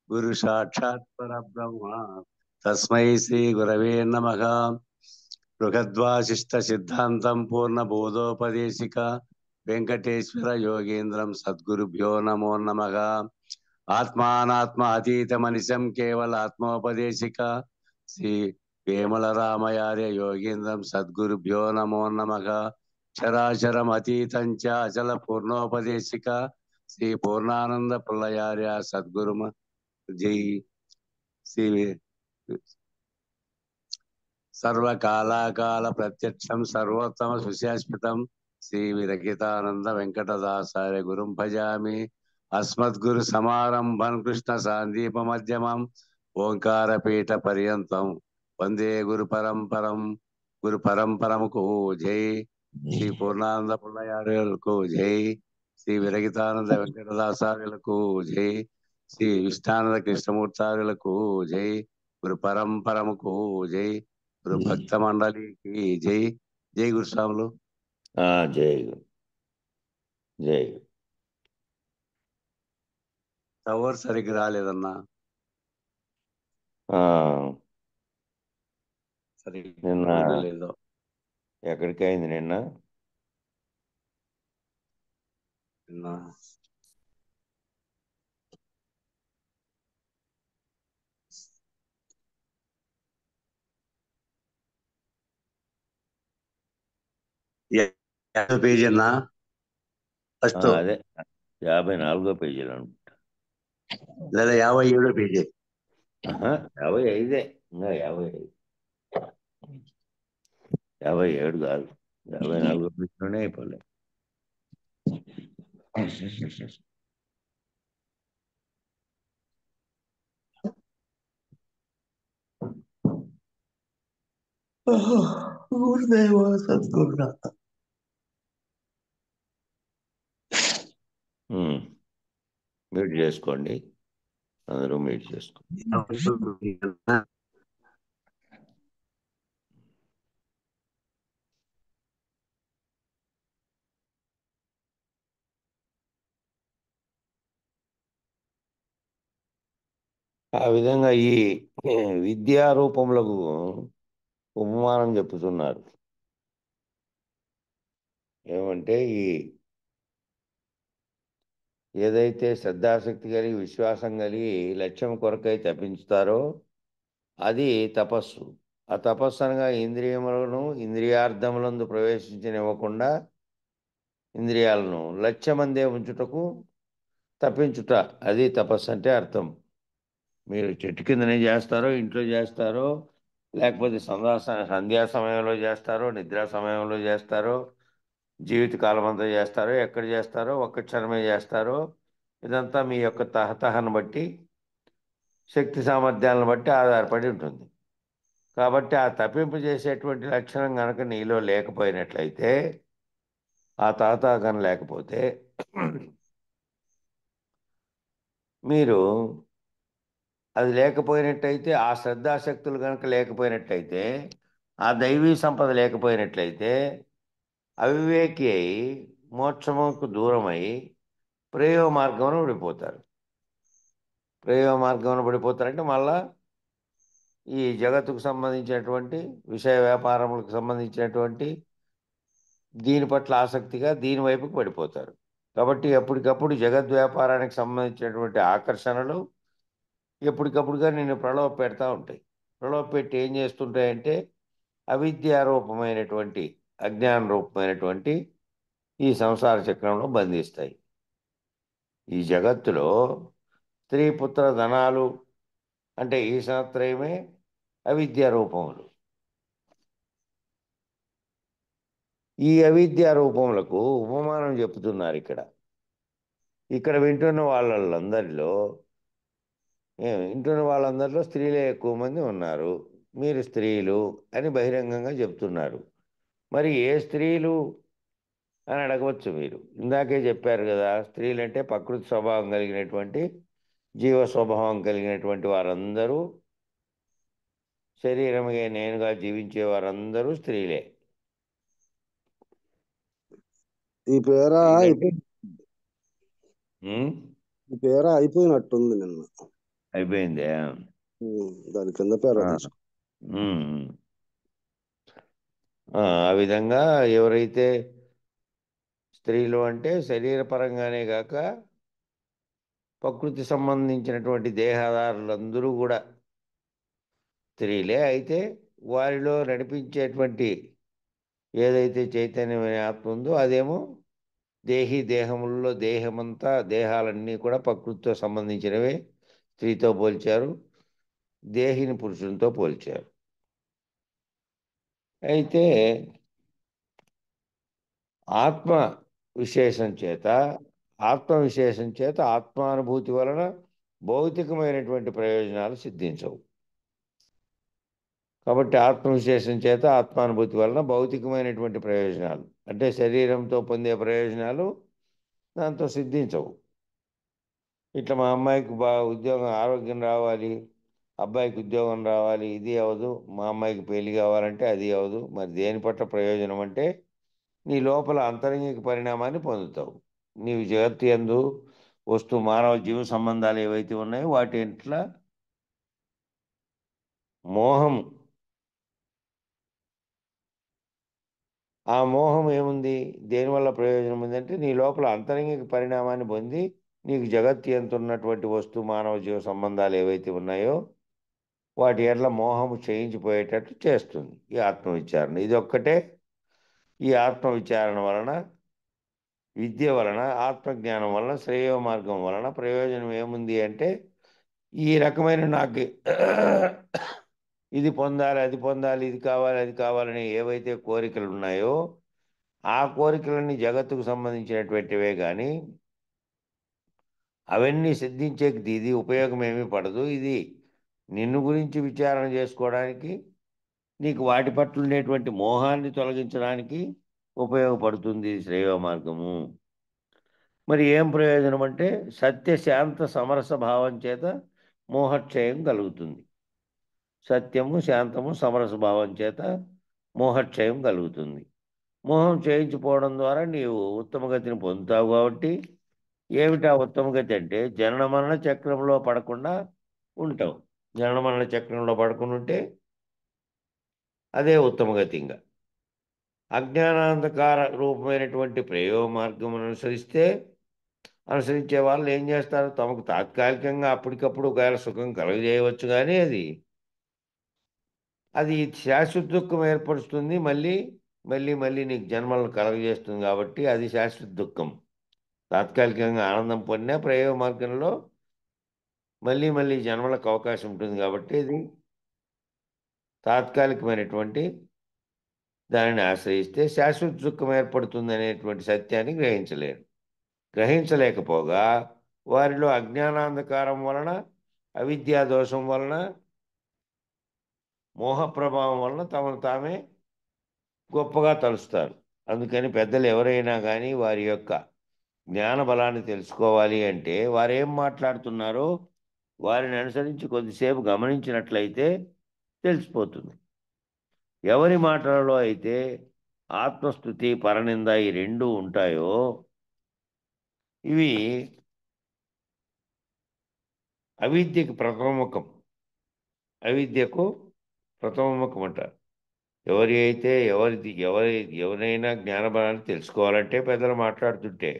గురు సాక్షాత్ పరబ్రహ్మ తస్మై శ్రీ గురవే నమః. బృహద్వాసిష్ట సిద్ధాంతం పూర్ణ బోధోపదేశిక వెంకటేశ్వర యోగేంద్రం సద్గురుభ్యో నమో నమః. ఆత్మానాత్మ అతీతమనిశం కేవల ఆత్మోపదేశిక శ్రీ వేముల రామయార్య యోగేంద్రం సద్గురుభ్యో నమో నమః. చరాచరం అతీతం చ అచల పూర్ణోపదేశిక శ్రీ పూర్ణానంద పుల్లయార్య సద్గురుమ జై. శ్రీ సర్వకాలాకాల ప్రత్యక్షం సర్వోత్తమ సుశాశ్వతం శ్రీ విరకితానంద వెంకటదాసార్య గురుం భజామి. అస్మద్గురు సమారంభం కృష్ణ సాందీప మధ్యమం ఓంకారపీఠ పర్యంతం వందే గురు పరంపరం. గురు పరంపరముకు జై. శ్రీ పూర్ణానంద పుల్లయార్యులకు జై. శ్రీ విరగితానంద వెంకటదాసార్యులకు జై. శ్రీ విష్ణానంద కృష్ణమూర్తార్యులకు జై. గురు పరంపరముకు జై. గురు భక్త మండలికి జై. జై గురుస్వాములు. జై గురు. జై గురు. టవర్ సరిగ్గా రాలేదన్నా. నిన్న సరిగ్గా లేదు. ఎక్కడికి అయింది నిన్న? పేజీ అన్నా ఫస్ట్. అదే 54వ పేజీలో అనుకుంటా, లేదా 57వ పేజీ. 55 ఇంకా 55, 57 కాదు, 54వ పేజీలోనే అయిపోలే. గురుదేవ సద్గురునాథ. మ్యూట్ చేసుకోండి, అందరూ మ్యూట్ చేసుకోండి. ఆ విధంగా ఈ విద్యా రూపములకు ఉపమానం చెప్పుతున్నారు. ఏమంటే ఏదైతే శ్రద్ధాశక్తి కలిగి విశ్వాసం కలిగి లక్ష్యం కొరకై తప్పించుతారో అది తపస్సు. ఆ తపస్సు అనగా ఇంద్రియములను ఇంద్రియార్థములందు ప్రవేశించనివ్వకుండా ఇంద్రియాలను లక్ష్యమందే ఉంచుటకు తప్పించుట, అది తపస్సు అంటే అర్థం. మీరు చెట్టు కిందనే చేస్తారో, ఇంట్లో చేస్తారో, లేకపోతే సంధ్యా సమయంలో చేస్తారో, నిద్రా సమయంలో చేస్తారో, జీవితకాలం అంతా చేస్తారో, ఎక్కడ చేస్తారో, ఒక్క క్షణమే చేస్తారో, ఇదంతా మీ యొక్క తహతహను బట్టి, శక్తి సామర్థ్యాలను బట్టి ఆధారపడి ఉంటుంది. కాబట్టి ఆ తప్పింపు చేసేటువంటి లక్షణం కనుక నీలో లేకపోయినట్లయితే, ఆ తహతహం లేకపోతే మీరు అది లేకపోయినట్టయితే, ఆ శ్రద్ధాశక్తులు కనుక లేకపోయినట్లయితే, ఆ దైవీ సంపద లేకపోయినట్లయితే, అవివేకి అయి మోక్షముకు దూరమై ప్రయోగ మార్గంలో పడిపోతారు. ప్రయోగ మార్గంలో పడిపోతారంటే మళ్ళా ఈ జగత్తుకు సంబంధించినటువంటి విషయ వ్యాపారములకు సంబంధించినటువంటి దీని పట్ల ఆసక్తిగా దీని వైపుకు పడిపోతారు. కాబట్టి ఎప్పటికప్పుడు జగద్ వ్యాపారానికి సంబంధించినటువంటి ఆకర్షణలు ఎప్పటికప్పుడుగా నిన్ను ప్రలోభ పెడతా ఉంటాయి. ప్రలోభ పెట్టి ఏం చేస్తుంటాయంటే అవిద్యారూపమైనటువంటి అజ్ఞాన రూపమైనటువంటి ఈ సంసార చక్రంలో బంధిస్తాయి. ఈ జగత్తులో స్త్రీ పుత్ర ధనాలు అంటే ఈ ఈశాత్రయమే అవిద్యా రూపములు. ఈ అవిద్యా రూపములకు ఉపమానం చెప్తున్నారు ఇక్కడ వింటున్న వాళ్ళందరిలో స్త్రీలే ఎక్కువ మంది ఉన్నారు. మీరు స్త్రీలు అని బహిరంగంగా చెప్తున్నారు. మరి ఏ స్త్రీలు అని అడగవచ్చు మీరు. ఇందాకే చెప్పారు కదా, స్త్రీలంటే ప్రకృతి స్వభావం కలిగినటువంటి, జీవ స్వభావం కలిగినటువంటి వారందరూ, శరీరమే నేనుగా జీవించే వారందరూ స్త్రీలే. ఈ పేర అయిపోయినట్టుంది నిన్న. అయిపోయిందే. దాని కింద పేరా ఆ. తీసుకో. ఉమ్. ఆ విధంగా ఎవరైతే స్త్రీలు అంటే శరీరపరంగానే కాక ప్రకృతి సంబంధించినటువంటి దేహదారులందరూ కూడా స్త్రీలే. అయితే వారిలో నడిపించేటువంటి ఏదైతే చైతన్యమైన ఆత్మ ఉందో అదేమో దేహములలో దేహమంతా దేహాలన్నీ కూడా ప్రకృతితో సంబంధించినవే. స్త్రీతో పోల్చారు, దేహిని పురుషునితో పోల్చారు. అయితే ఆత్మ విశేషం చేత ఆత్మానుభూతి వలన భౌతికమైనటువంటి ప్రయోజనాలు సిద్ధించవు. కాబట్టి ఆత్మ విశేషం చేత ఆత్మానుభూతి వలన భౌతికమైనటువంటి ప్రయోజనాలు అంటే శరీరంతో పొందే ప్రయోజనాలు దాంతో సిద్ధించవు. ఇట్లా మా అమ్మాయికి ఉద్యోగం ఆరోగ్యం రావాలి, అబ్బాయికి ఉద్యోగం రావాలి, ఇది అవదు, మా అమ్మాయికి పెళ్లి కావాలంటే అది అవదు. మరి దేని పట్ల ప్రయోజనం అంటే నీ లోపల అంతరంగిక పరిణామాన్ని పొందుతావు. నీవు జగత్తు యందు మానవ జీవ సంబంధాలు ఏవైతే ఉన్నాయో వాటి ఇంట్లో మోహం, ఆ మోహం ఏముంది, దేనివల్ల ప్రయోజనం ఉందంటే నీ లోపల అంతరంగిక పరిణామాన్ని పొంది నీకు జగత్తు ఎంత ఉన్నటువంటి మానవ జీవ సంబంధాలు ఏవైతే ఉన్నాయో వాటి ఎట్ల మోహము చేయించిపోయేటట్టు చేస్తుంది ఈ ఆత్మవిచారణ. ఇది ఒక్కటే. ఈ ఆత్మవిచారణ వలన, విద్య వలన, ఆత్మజ్ఞానం వలన, శ్రేయో మార్గం వలన ప్రయోజనం ఏముంది అంటే ఈ రకమైన నాకు ఇది పొందాలి, అది పొందాలి, ఇది కావాలి, అది కావాలని ఏవైతే కోరికలు ఉన్నాయో ఆ కోరికలన్నీ జగత్తుకు సంబంధించినటువంటివే కానీ అవన్నీ సిద్ధించేకి ఇది ఉపయోగం ఏమీ పడదు. ఇది నిన్ను గురించి విచారణ చేసుకోవడానికి, నీకు వాటి పట్ల ఉండేటువంటి మోహాన్ని తొలగించడానికి ఉపయోగపడుతుంది శ్రేయో మార్గము. మరి ఏం ప్రయోజనం అంటే సత్యశాంత సమరస భావం చేత మోహక్షయం కలుగుతుంది. సత్యము, శాంతము, సమరస భావం చేత మోహక్షయం కలుగుతుంది. మోహం క్షయించిపోవడం ద్వారా నీవు ఉత్తమగతిని పొందుతావు. కాబట్టి ఏమిటా ఉత్తమగతి అంటే జనన మరణ చక్రంలో పడకుండా ఉంటావు. జనన మరణ చక్రంలో పడకుండా ఉంటే అదే ఉత్తమగతి. ఇంకా అజ్ఞానాంధకార రూపమైనటువంటి ప్రయోగ మార్గం అనుసరించే వాళ్ళు ఏం చేస్తారు, తమకు తాత్కాలికంగా అప్పటికప్పుడు ఒకవేళ సుఖం కలుగజేయవచ్చు, కానీ అది శాశ్వత దుఃఖం ఏర్పరుస్తుంది. మళ్ళీ మళ్ళీ మళ్ళీ నీకు జన్మలను కలుగజేస్తుంది. కాబట్టి అది శాశ్వత దుఃఖం. తాత్కాలికంగా ఆనందం పొందినా ప్రయోగ మార్గంలో మళ్ళీ మళ్ళీ జన్మలకు అవకాశం ఉంటుంది. కాబట్టి ఇది తాత్కాలికమైనటువంటి దానిని ఆశ్రయిస్తే శాశ్వత దుఃఖం ఏర్పడుతుంది అనేటువంటి సత్యాన్ని గ్రహించలేకపోగా వారిలో అజ్ఞానాంధకారం వలన, అవిద్యా దోషం వలన, మోహ ప్రభావం వలన తమను తామే గొప్పగా తలుస్తారు. అందుకని పెద్దలు ఎవరైనా కానీ వారి యొక్క జ్ఞాన బలాన్ని తెలుసుకోవాలి అంటే వారేం మాట్లాడుతున్నారో వారిని అనుసరించి కొద్దిసేపు గమనించినట్లయితే తెలిసిపోతుంది. ఎవరి మాటలలో అయితే ఆత్మస్థుతి, పరనింద ఈ రెండు ఉంటాయో ఇవి అవిద్యకు ప్రథమముఖం. అంటారు. ఎవరైనా జ్ఞానబలాన్ని తెలుసుకోవాలంటే పెద్దలు మాట్లాడుతుంటే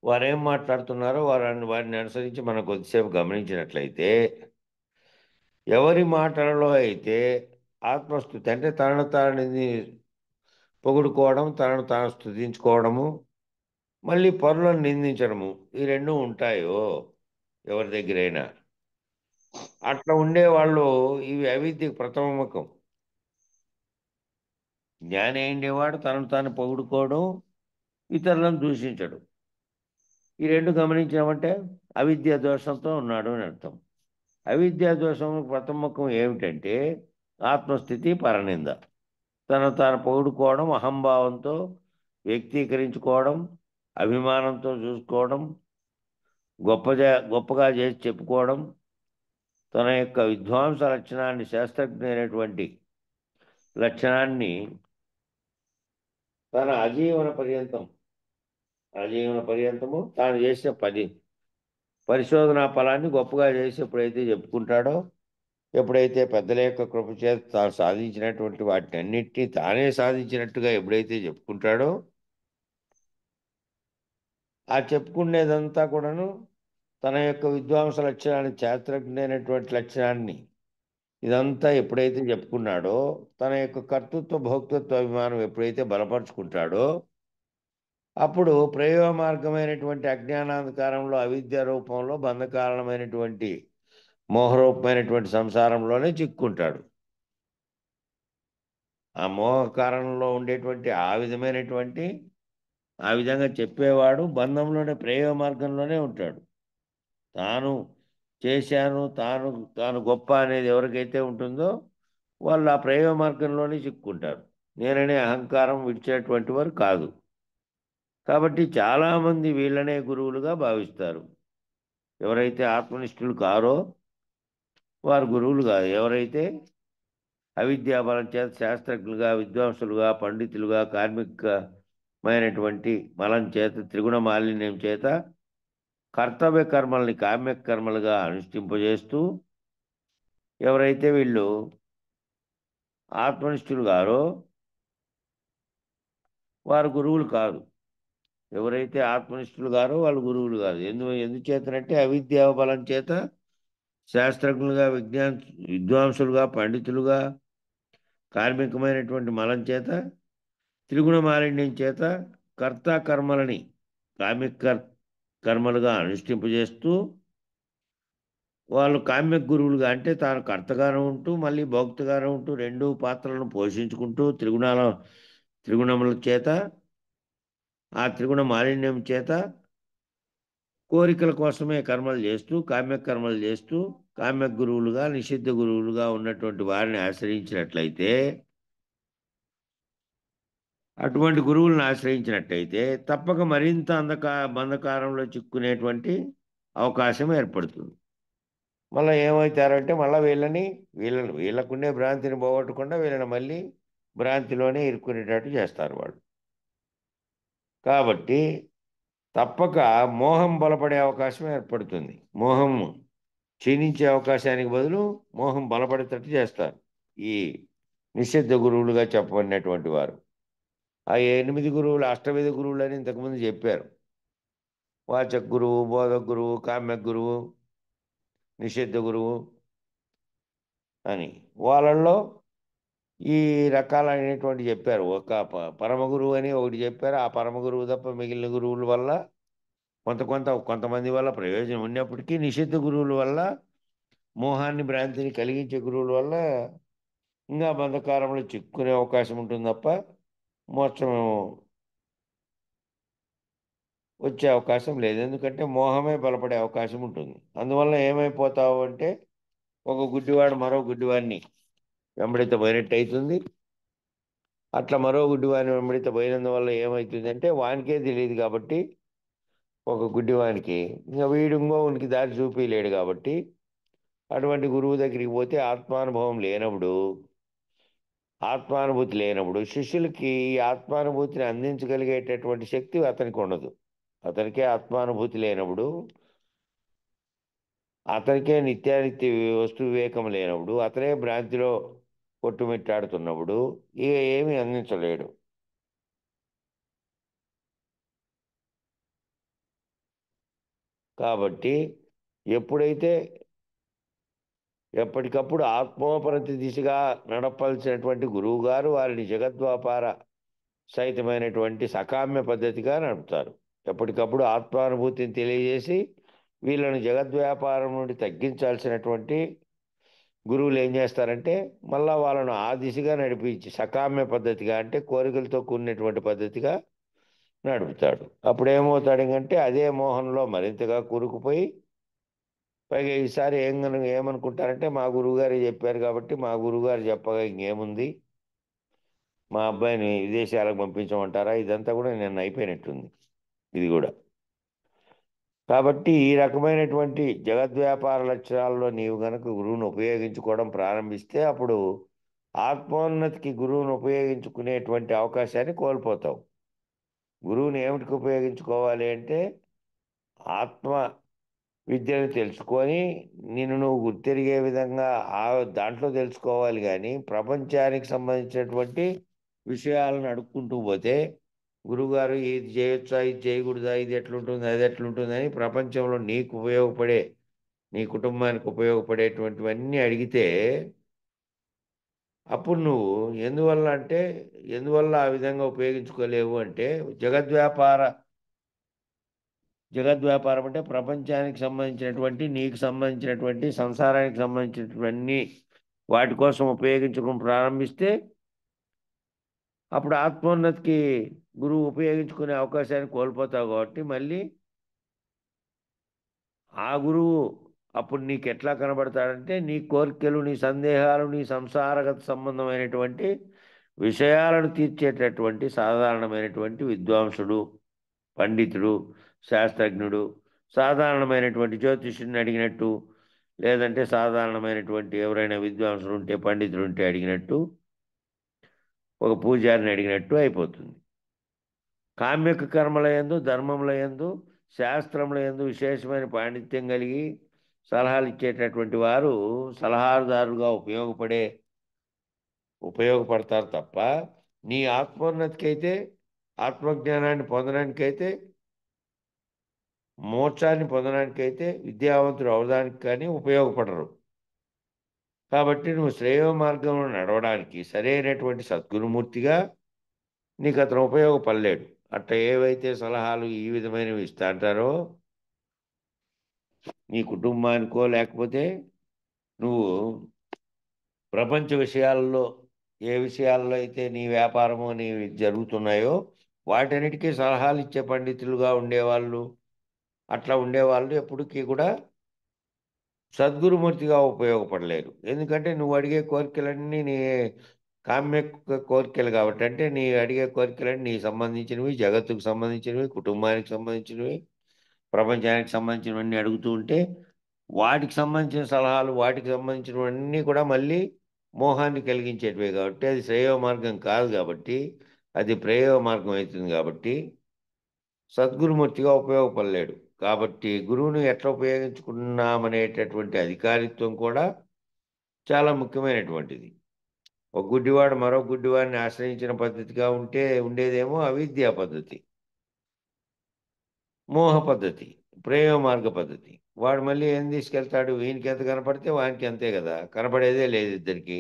వారేం మాట్లాడుతున్నారో వారిని అనుసరించి మనం కొద్దిసేపు గమనించినట్లయితే ఎవరి మాటలలో అయితే ఆత్మస్థుతి అంటే తనను తాను పొగుడుకోవడం, తనను తాను స్తుతించుకోవడము, మళ్ళీ పరులను నిందించడము, ఈ రెండు ఉంటాయో ఎవరి దగ్గరైనా అట్లా ఉండేవాళ్ళు ఇవి అవిద్యకు ప్రథమముఖం. జ్ఞాని ఉండేవాడు తనను తాను పొగుడుకోవడం, ఇతరులను దూషించడం, ఈ రెండు గమనించామంటే అవిద్యా దోషంతో ఉన్నాడు అని అర్థం. అవిద్యా దోషం ప్రథమముఖం ఏమిటంటే ఆత్మస్థితి, పరనింద. తను తాను పొగుడుకోవడం, అహంభావంతో వ్యక్తీకరించుకోవడం, అభిమానంతో చూసుకోవడం, గొప్పగా చేసి చెప్పుకోవడం, తన యొక్క విద్వాంస లక్షణాన్ని, శాస్త్రజ్ఞైనటువంటి లక్షణాన్ని తన ఆజీవన పర్యంతము తాను చేసే పని పరిశోధనా ఫలాన్ని గొప్పగా చేసి ఎప్పుడైతే చెప్పుకుంటాడో, ఎప్పుడైతే పెద్దల యొక్క కృప చేత తాను సాధించినటువంటి వాటిని అన్నిటినీ తానే సాధించినట్టుగా ఎప్పుడైతే చెప్పుకుంటాడో, ఆ చెప్పుకునేదంతా కూడాను తన యొక్క విద్వాంస లక్షణాన్ని, చారిత్రజ్ఞమైనటువంటి లక్షణాన్ని ఇదంతా ఎప్పుడైతే చెప్పుకున్నాడో, తన యొక్క కర్తృత్వ భోక్తృత్వ అభిమానం ఎప్పుడైతే బలపరుచుకుంటాడో, అప్పుడు ప్రయోగ మార్గమైనటువంటి అజ్ఞానాంధకారంలో అవిద్య రూపంలో బంధకారణమైనటువంటి మోహరూపమైనటువంటి సంసారంలోనే చిక్కుంటాడు. ఆ మోహ కారణంలో ఉండేటువంటి ఆ విధంగా చెప్పేవాడు బంధంలోనే, ప్రయోగ మార్గంలోనే ఉంటాడు. తాను చేశాను, తాను గొప్ప అనేది ఎవరికైతే ఉంటుందో వాళ్ళు ఆ ప్రయోగ మార్గంలోనే చిక్కుంటారు. నేననే అహంకారం విడిచేటువంటి వారు కాదు. కాబట్టి చాలామంది వీళ్ళనే గురువులుగా భావిస్తారు. ఎవరైతే ఆత్మనిష్ఠులు కారో వారు గురువులు కాదు. ఎవరైతే అవిద్యా బలం చేత శాస్త్రజ్ఞులుగా, విద్వాంసులుగా, పండితులుగా, కార్మికమైనటువంటి బలం చేత, త్రిగుణ మాలిన్యం చేత కర్తవ్య కర్మల్ని కామ్య కర్మలుగా అనుష్ఠింపజేస్తూ, ఎవరైతే వీళ్ళు ఆత్మనిష్ఠులు గారో వారు గురువులు కాదు. ఎవరైతే ఆత్మనిష్ఠులు గారో వాళ్ళు గురువులు కాదు. ఎందుచేతనంటే అవిద్యా బలం చేత శాస్త్రజ్ఞులుగా, విద్వాంసులుగా, పండితులుగా, కార్మికమైనటువంటి మలం చేత, త్రిగుణ మాలిన్యం చేత కర్మలని కామిక కర్మలుగా అనుష్ఠింపజేస్తూ, వాళ్ళు కామ్య గురువులుగా అంటే తాను కర్తగాను ఉంటూ మళ్ళీ భోక్తగాను ఉంటూ రెండు పాత్రలను పోషించుకుంటూ త్రిగుణముల చేత, ఆ త్రిగుణ మాలిన్యం చేత కోరికల కోసమే కర్మలు చేస్తూ, కామ్య కర్మలు చేస్తూ, కామ్య గురువులుగా, నిషిద్ధ గురువులుగా ఉన్నటువంటి వారిని ఆశ్రయించినట్లయితే, అటువంటి గురువులను ఆశ్రయించినట్టయితే తప్పక మరింత బంధకారంలో చిక్కునేటువంటి అవకాశం ఏర్పడుతుంది. మళ్ళీ ఏమవుతారంటే మళ్ళీ వీళ్ళకుండే భ్రాంతిని పోగొట్టకుండా వీళ్ళని మళ్ళీ భ్రాంతిలోనే ఇరుక్కునేటట్టు చేస్తారు వాళ్ళు. కాబట్టి తప్పక మోహం బలపడే అవకాశం ఏర్పడుతుంది. మోహం క్షీణించే అవకాశానికి బదులు మోహం బలపడేటట్టు చేస్తారు ఈ నిషిద్ధ గురువులుగా చెప్పబడినటువంటి వారు. ఆ 8 గురువులు అష్టవిధ గురువులు అని ఇంతకుముందు చెప్పారు. వాచక గురువు, బోధక గురువు, కామ్య గురువు, నిషిద్ధ గురువు అని వాళ్ళల్లో ఈ రకాలైనటువంటి చెప్పారు. ఒక పరమ గురువు అని ఒకటి చెప్పారు. ఆ పరమ గురువు తప్ప మిగిలిన గురువుల వల్ల కొంతమంది వల్ల ప్రయోజనం ఉన్నప్పటికీ, నిషిద్ధ గురువుల వల్ల, మోహాన్ని భ్రాంతిని కలిగించే గురువుల వల్ల ఇంకా బంధకారంలో చిక్కునే అవకాశం ఉంటుంది తప్ప మోక్షం వచ్చే అవకాశం లేదు. ఎందుకంటే మోహమే బలపడే అవకాశం ఉంటుంది. అందువల్ల ఏమైపోతావు అంటే ఒక గుడ్డివాడు మరో గుడ్డివాడిని వెంబడితపోయినట్టు అవుతుంది. అట్లా మరో గుడ్డివాడిని వెంబడితపోయినందువల్ల ఏమవుతుందంటే వానికే తెలియదు కాబట్టి, ఒక గుడ్డివానికి ఇంకా వీడు ఇంకోనికి దారి చూపించలేడు కాబట్టి, అటువంటి గురువు దగ్గరికి పోతే ఆత్మానుభూతి లేనప్పుడు శిష్యులకి ఈ ఆత్మానుభూతిని అందించగలిగేటటువంటి శక్తి అతనికి ఉండదు. అతనికే ఆత్మానుభూతి లేనప్పుడు, అతనికే నిత్యానిత్య వస్తు వివేకం లేనప్పుడు, అతనే భ్రాంతిలో కొట్టుమిట్టాడుతున్నప్పుడు ఇక ఏమీ అందించలేడు. కాబట్టి ఎప్పటికప్పుడు ఆత్మోపరతి దిశగా నడపాల్సినటువంటి గురువుగారు వారిని జగద్వ్యాపార సహితమైనటువంటి సకామ్య పద్ధతిగా నడుపుతారు. ఎప్పటికప్పుడు ఆత్మానుభూతిని తెలియజేసి వీళ్ళని జగద్వ్యాపారం నుండి తగ్గించాల్సినటువంటి గురువులు ఏం చేస్తారంటే మళ్ళా వాళ్ళను ఆ దిశగా నడిపించి సకామ్య పద్ధతిగా అంటే కోరికలతో కూడినటువంటి పద్ధతిగా నడుపుతాడు. అప్పుడు ఏమవుతాడు అదే మోహంలో మరింతగా కూరుకుపోయి, పైగా ఈసారి ఏమనుకుంటారంటే మా గురువుగారు చెప్పారు కాబట్టి మా గురువుగారు చెప్పగా ఇంకేముంది, మా అబ్బాయిని విదేశాలకు పంపించమంటారా, ఇదంతా కూడా నిన్న అయిపోయినట్టుంది ఇది కూడా. కాబట్టి ఈ రకమైనటువంటి జగద్వ్యాపార లక్షణాల్లో నీవు గనక గురువును ఉపయోగించుకోవడం ప్రారంభిస్తే అప్పుడు ఆత్మోన్నతికి గురువును ఉపయోగించుకునేటువంటి అవకాశాన్ని కోల్పోతావు. గురువుని ఏమిటికి ఉపయోగించుకోవాలి అంటే ఆత్మ విద్యను తెలుసుకొని నిన్ను నువ్వు గుర్తెరిగే విధంగా ఆ దాంట్లో తెలుసుకోవాలి. కానీ ప్రపంచానికి సంబంధించినటువంటి విషయాలను అడుక్కుంటూ పోతే గురువుగారు ఇది చేయొచ్చా, ఇది చేయకూడదా, ఇది ఎట్లుంటుంది, అది ఎట్లుంటుంది అని ప్రపంచంలో నీకు ఉపయోగపడే, నీ కుటుంబానికి ఉపయోగపడేటువంటివన్నీ అడిగితే అప్పుడు నువ్వు ఎందువల్ల ఆ విధంగా ఉపయోగించుకోలేవు అంటే జగద్వ్యాపారం అంటే ప్రపంచానికి సంబంధించినటువంటి, నీకు సంబంధించినటువంటి, సంసారానికి సంబంధించినటువంటి వాటి కోసం ఉపయోగించుకుని ప్రారంభిస్తే అప్పుడు ఆత్మోన్నతికి గురువు ఉపయోగించుకునే అవకాశాన్ని కోల్పోతావు. కాబట్టి మళ్ళీ ఆ గురువు అప్పుడు నీకు ఎట్లా కనబడతాడంటే నీ కోరికలు, నీ సందేహాలు, నీ సంసారగత సంబంధమైనటువంటి విషయాలను తీర్చేటటువంటి సాధారణమైనటువంటి విద్వాంసుడు, పండితుడు, శాస్త్రజ్ఞుడు, సాధారణమైనటువంటి జ్యోతిష్యుడిని అడిగినట్టు, లేదంటే సాధారణమైనటువంటి ఎవరైనా విద్వాంసుడు ఉంటే, పండితుడు ఉంటే అడిగినట్టు, ఒక పూజారిని అడిగినట్టు అయిపోతుంది. కామ్యక కర్మల యందు, ధర్మముల యందు, శాస్త్రముల యందు విశేషమైన పాండిత్యం కలిగి సలహాలు ఇచ్చేటటువంటి వారు సలహాదారుగా ఉపయోగపడతారు తప్ప నీ ఆత్మోన్నతికైతే, ఆత్మజ్ఞానాన్ని పొందడానికైతే, మోక్షాన్ని పొందడానికైతే, విద్యావంతుడు అవడానికి కానీ ఉపయోగపడరు. కాబట్టి నువ్వు శ్రేయో మార్గంలో నడవడానికి సరైనటువంటి సద్గురుమూర్తిగా నీకు అతను ఉపయోగపడలేడు. అట్లా ఏవైతే సలహాలు ఈ విధమైనవి ఇస్తా అంటారో నీ కుటుంబానికో, లేకపోతే నువ్వు ప్రపంచ విషయాల్లో ఏ విషయాల్లో అయితే నీ వ్యాపారము నీవి జరుగుతున్నాయో వాటన్నిటికీ సలహాలు ఇచ్చే పండితులుగా ఉండేవాళ్ళు, అట్లా ఉండేవాళ్ళు ఎప్పటికీ కూడా సద్గురుమూర్తిగా ఉపయోగపడలేరు. ఎందుకంటే నువ్వు అడిగే కోరికలన్నీ నీ కామ్య కోరికలు కాబట్టి. అంటే నీ అడిగే కోరికలన్నీ నీకు సంబంధించినవి, జగత్తుకు సంబంధించినవి, కుటుంబానికి సంబంధించినవి, ప్రపంచానికి సంబంధించినవన్నీ అడుగుతూ ఉంటే వాటికి సంబంధించిన సలహాలు, వాటికి సంబంధించినవన్నీ కూడా మళ్ళీ మోహాన్ని కలిగించేటివే కాబట్టి అది శ్రేయో మార్గం కాదు. కాబట్టి అది ప్రేయో మార్గం అవుతుంది. కాబట్టి సద్గురుమూర్తిగా ఉపయోగపడలేడు. కాబట్టి గురువును ఎట్లా ఉపయోగించుకున్నామనేటటువంటి అధికారిత్వం కూడా చాలా ముఖ్యమైనటువంటిది. ఒక గుడ్డివాడు మరో గుడ్డివాడిని ఆశ్రయించిన పద్ధతిగా ఉండేదేమో అవిద్యా పద్ధతి, మోహ పద్ధతి, ప్రేమ మార్గ పద్ధతి. వాడు మళ్ళీ ఏం తీసుకెళ్తాడు? వీనికి ఎంత కనపడితే వానికి అంతే కదా, కనపడేదే లేదు ఇద్దరికి.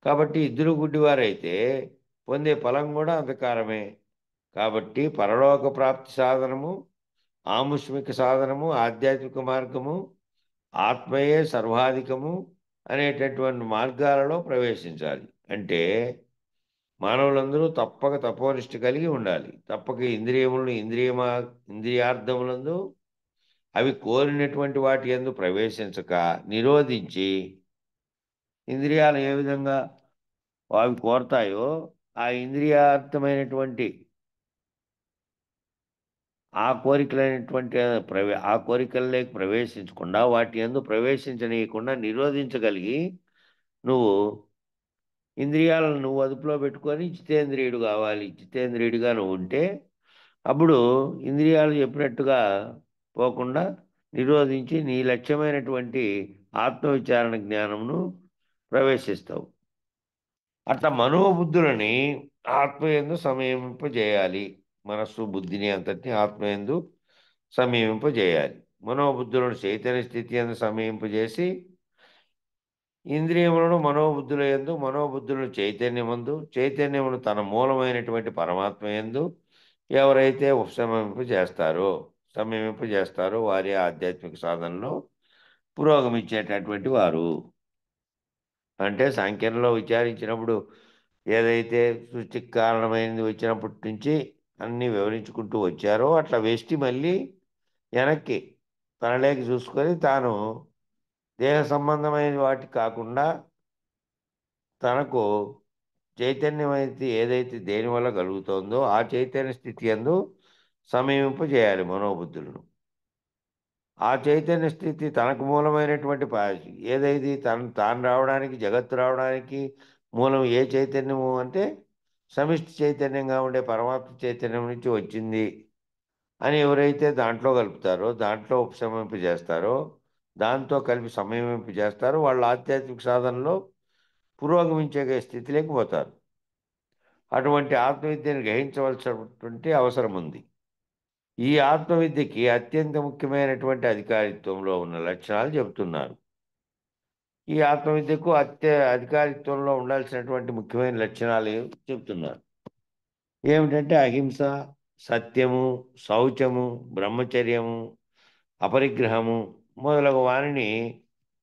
కాబట్టి ఇద్దరు గుడ్డివారైతే పొందే ఫలం కూడా అంధకారమే. కాబట్టి పరలోక ప్రాప్తి సాధనము, ఆముష్మిక సాధనము, ఆధ్యాత్మిక మార్గము, ఆత్మయే సర్వాధికము అనేటటువంటి మార్గాలలో ప్రవేశించాలి. అంటే మానవులందరూ తప్పక తపోనిష్ట కలిగి ఉండాలి. తప్పక ఇంద్రియార్థములందు అవి కోరినటువంటి వాటి యందు ప్రవేశించక నిరోధించి, ఇంద్రియాలు ఏ విధంగా అవి కోరతాయో ఆ ఇంద్రియార్థమైనటువంటి ఆ కోరికల్లోకి ప్రవేశించకుండా, వాటి యందు ప్రవేశించనీయకుండా నిరోధించగలిగి నువ్వు ఇంద్రియాలను నువ్వు అదుపులో పెట్టుకొని జితేంద్రియుడు కావాలి. జితేంద్రియుడిగా నువ్వు ఉంటే అప్పుడు ఇంద్రియాలు చెప్పినట్టుగా పోకుండా నిరోధించి నీ లక్ష్యమైనటువంటి ఆత్మవిచారణ జ్ఞానమును ప్రవేశిస్తావు. అట్లా మనోబుద్ధులని ఆత్మయందు సంయమింపజేయాలి. మనస్సు, బుద్ధిని అంతటిని ఆత్మయందు సంయమింపజేయాలి. మనోబుద్ధులను చైతన్య స్థితి యందు సంయమింపజేసి ఇంద్రియములను మనోబుద్ధుల యందు, మనోబుద్ధులను చైతన్యమందు, చైతన్యమును తన మూలమైనటువంటి పరమాత్మ యందు ఎవరైతే సంయమింపజేస్తారో వారి ఆధ్యాత్మిక సాధనలో పురోగమించేటటువంటి వారు. అంటే సాంఖ్యంలో విచారించినప్పుడు ఏదైతే సృష్టికి కారణమైనది వచ్చినప్పటి నుంచి అన్నీ వివరించుకుంటూ వచ్చారో అట్లా వెష్టి మళ్ళీ వెనక్కి తనలోకి చూసుకొని తాను దేహ సంబంధమైన వాటి కాకుండా తనకు చైతన్యమైతే ఏదైతే దేనివల్ల కలుగుతోందో ఆ చైతన్య స్థితి యందు సమీపింపజేయాలి మనోబుద్ధులను. ఆ చైతన్య స్థితి తనకు మూలమైనటువంటి ఏదైతే తాను రావడానికి, జగత్తు రావడానికి మూలం ఏ చైతన్యము అంటే సమిష్టి చైతన్యంగా ఉండే పరమాత్మ చైతన్యం నుంచి వచ్చింది అని ఎవరైతే దాంట్లో కలుపుతారో, దాంట్లో ఉపశమింపు చేస్తారో, దాంతో కలిపి సంయమింపు చేస్తారో వాళ్ళు ఆధ్యాత్మిక సాధనలో పురోగమించే స్థితిలోకి పోతారు. అటువంటి ఆత్మవిద్యను గ్రహించవలసినటువంటి అవసరం ఉంది. ఈ ఆత్మవిద్యకి అత్యంత ముఖ్యమైనటువంటి అధికారిత్వంలో ఉన్న లక్షణాలు చెబుతున్నారు. ఈ ఆత్మవిద్యకు అధికారిత్వంలో ఉండాల్సినటువంటి ముఖ్యమైన లక్షణాలు చెబుతున్నారు. ఏమిటంటే అహింస, సత్యము, శౌచము, బ్రహ్మచర్యము, అపరిగ్రహము మొదలగు వారిని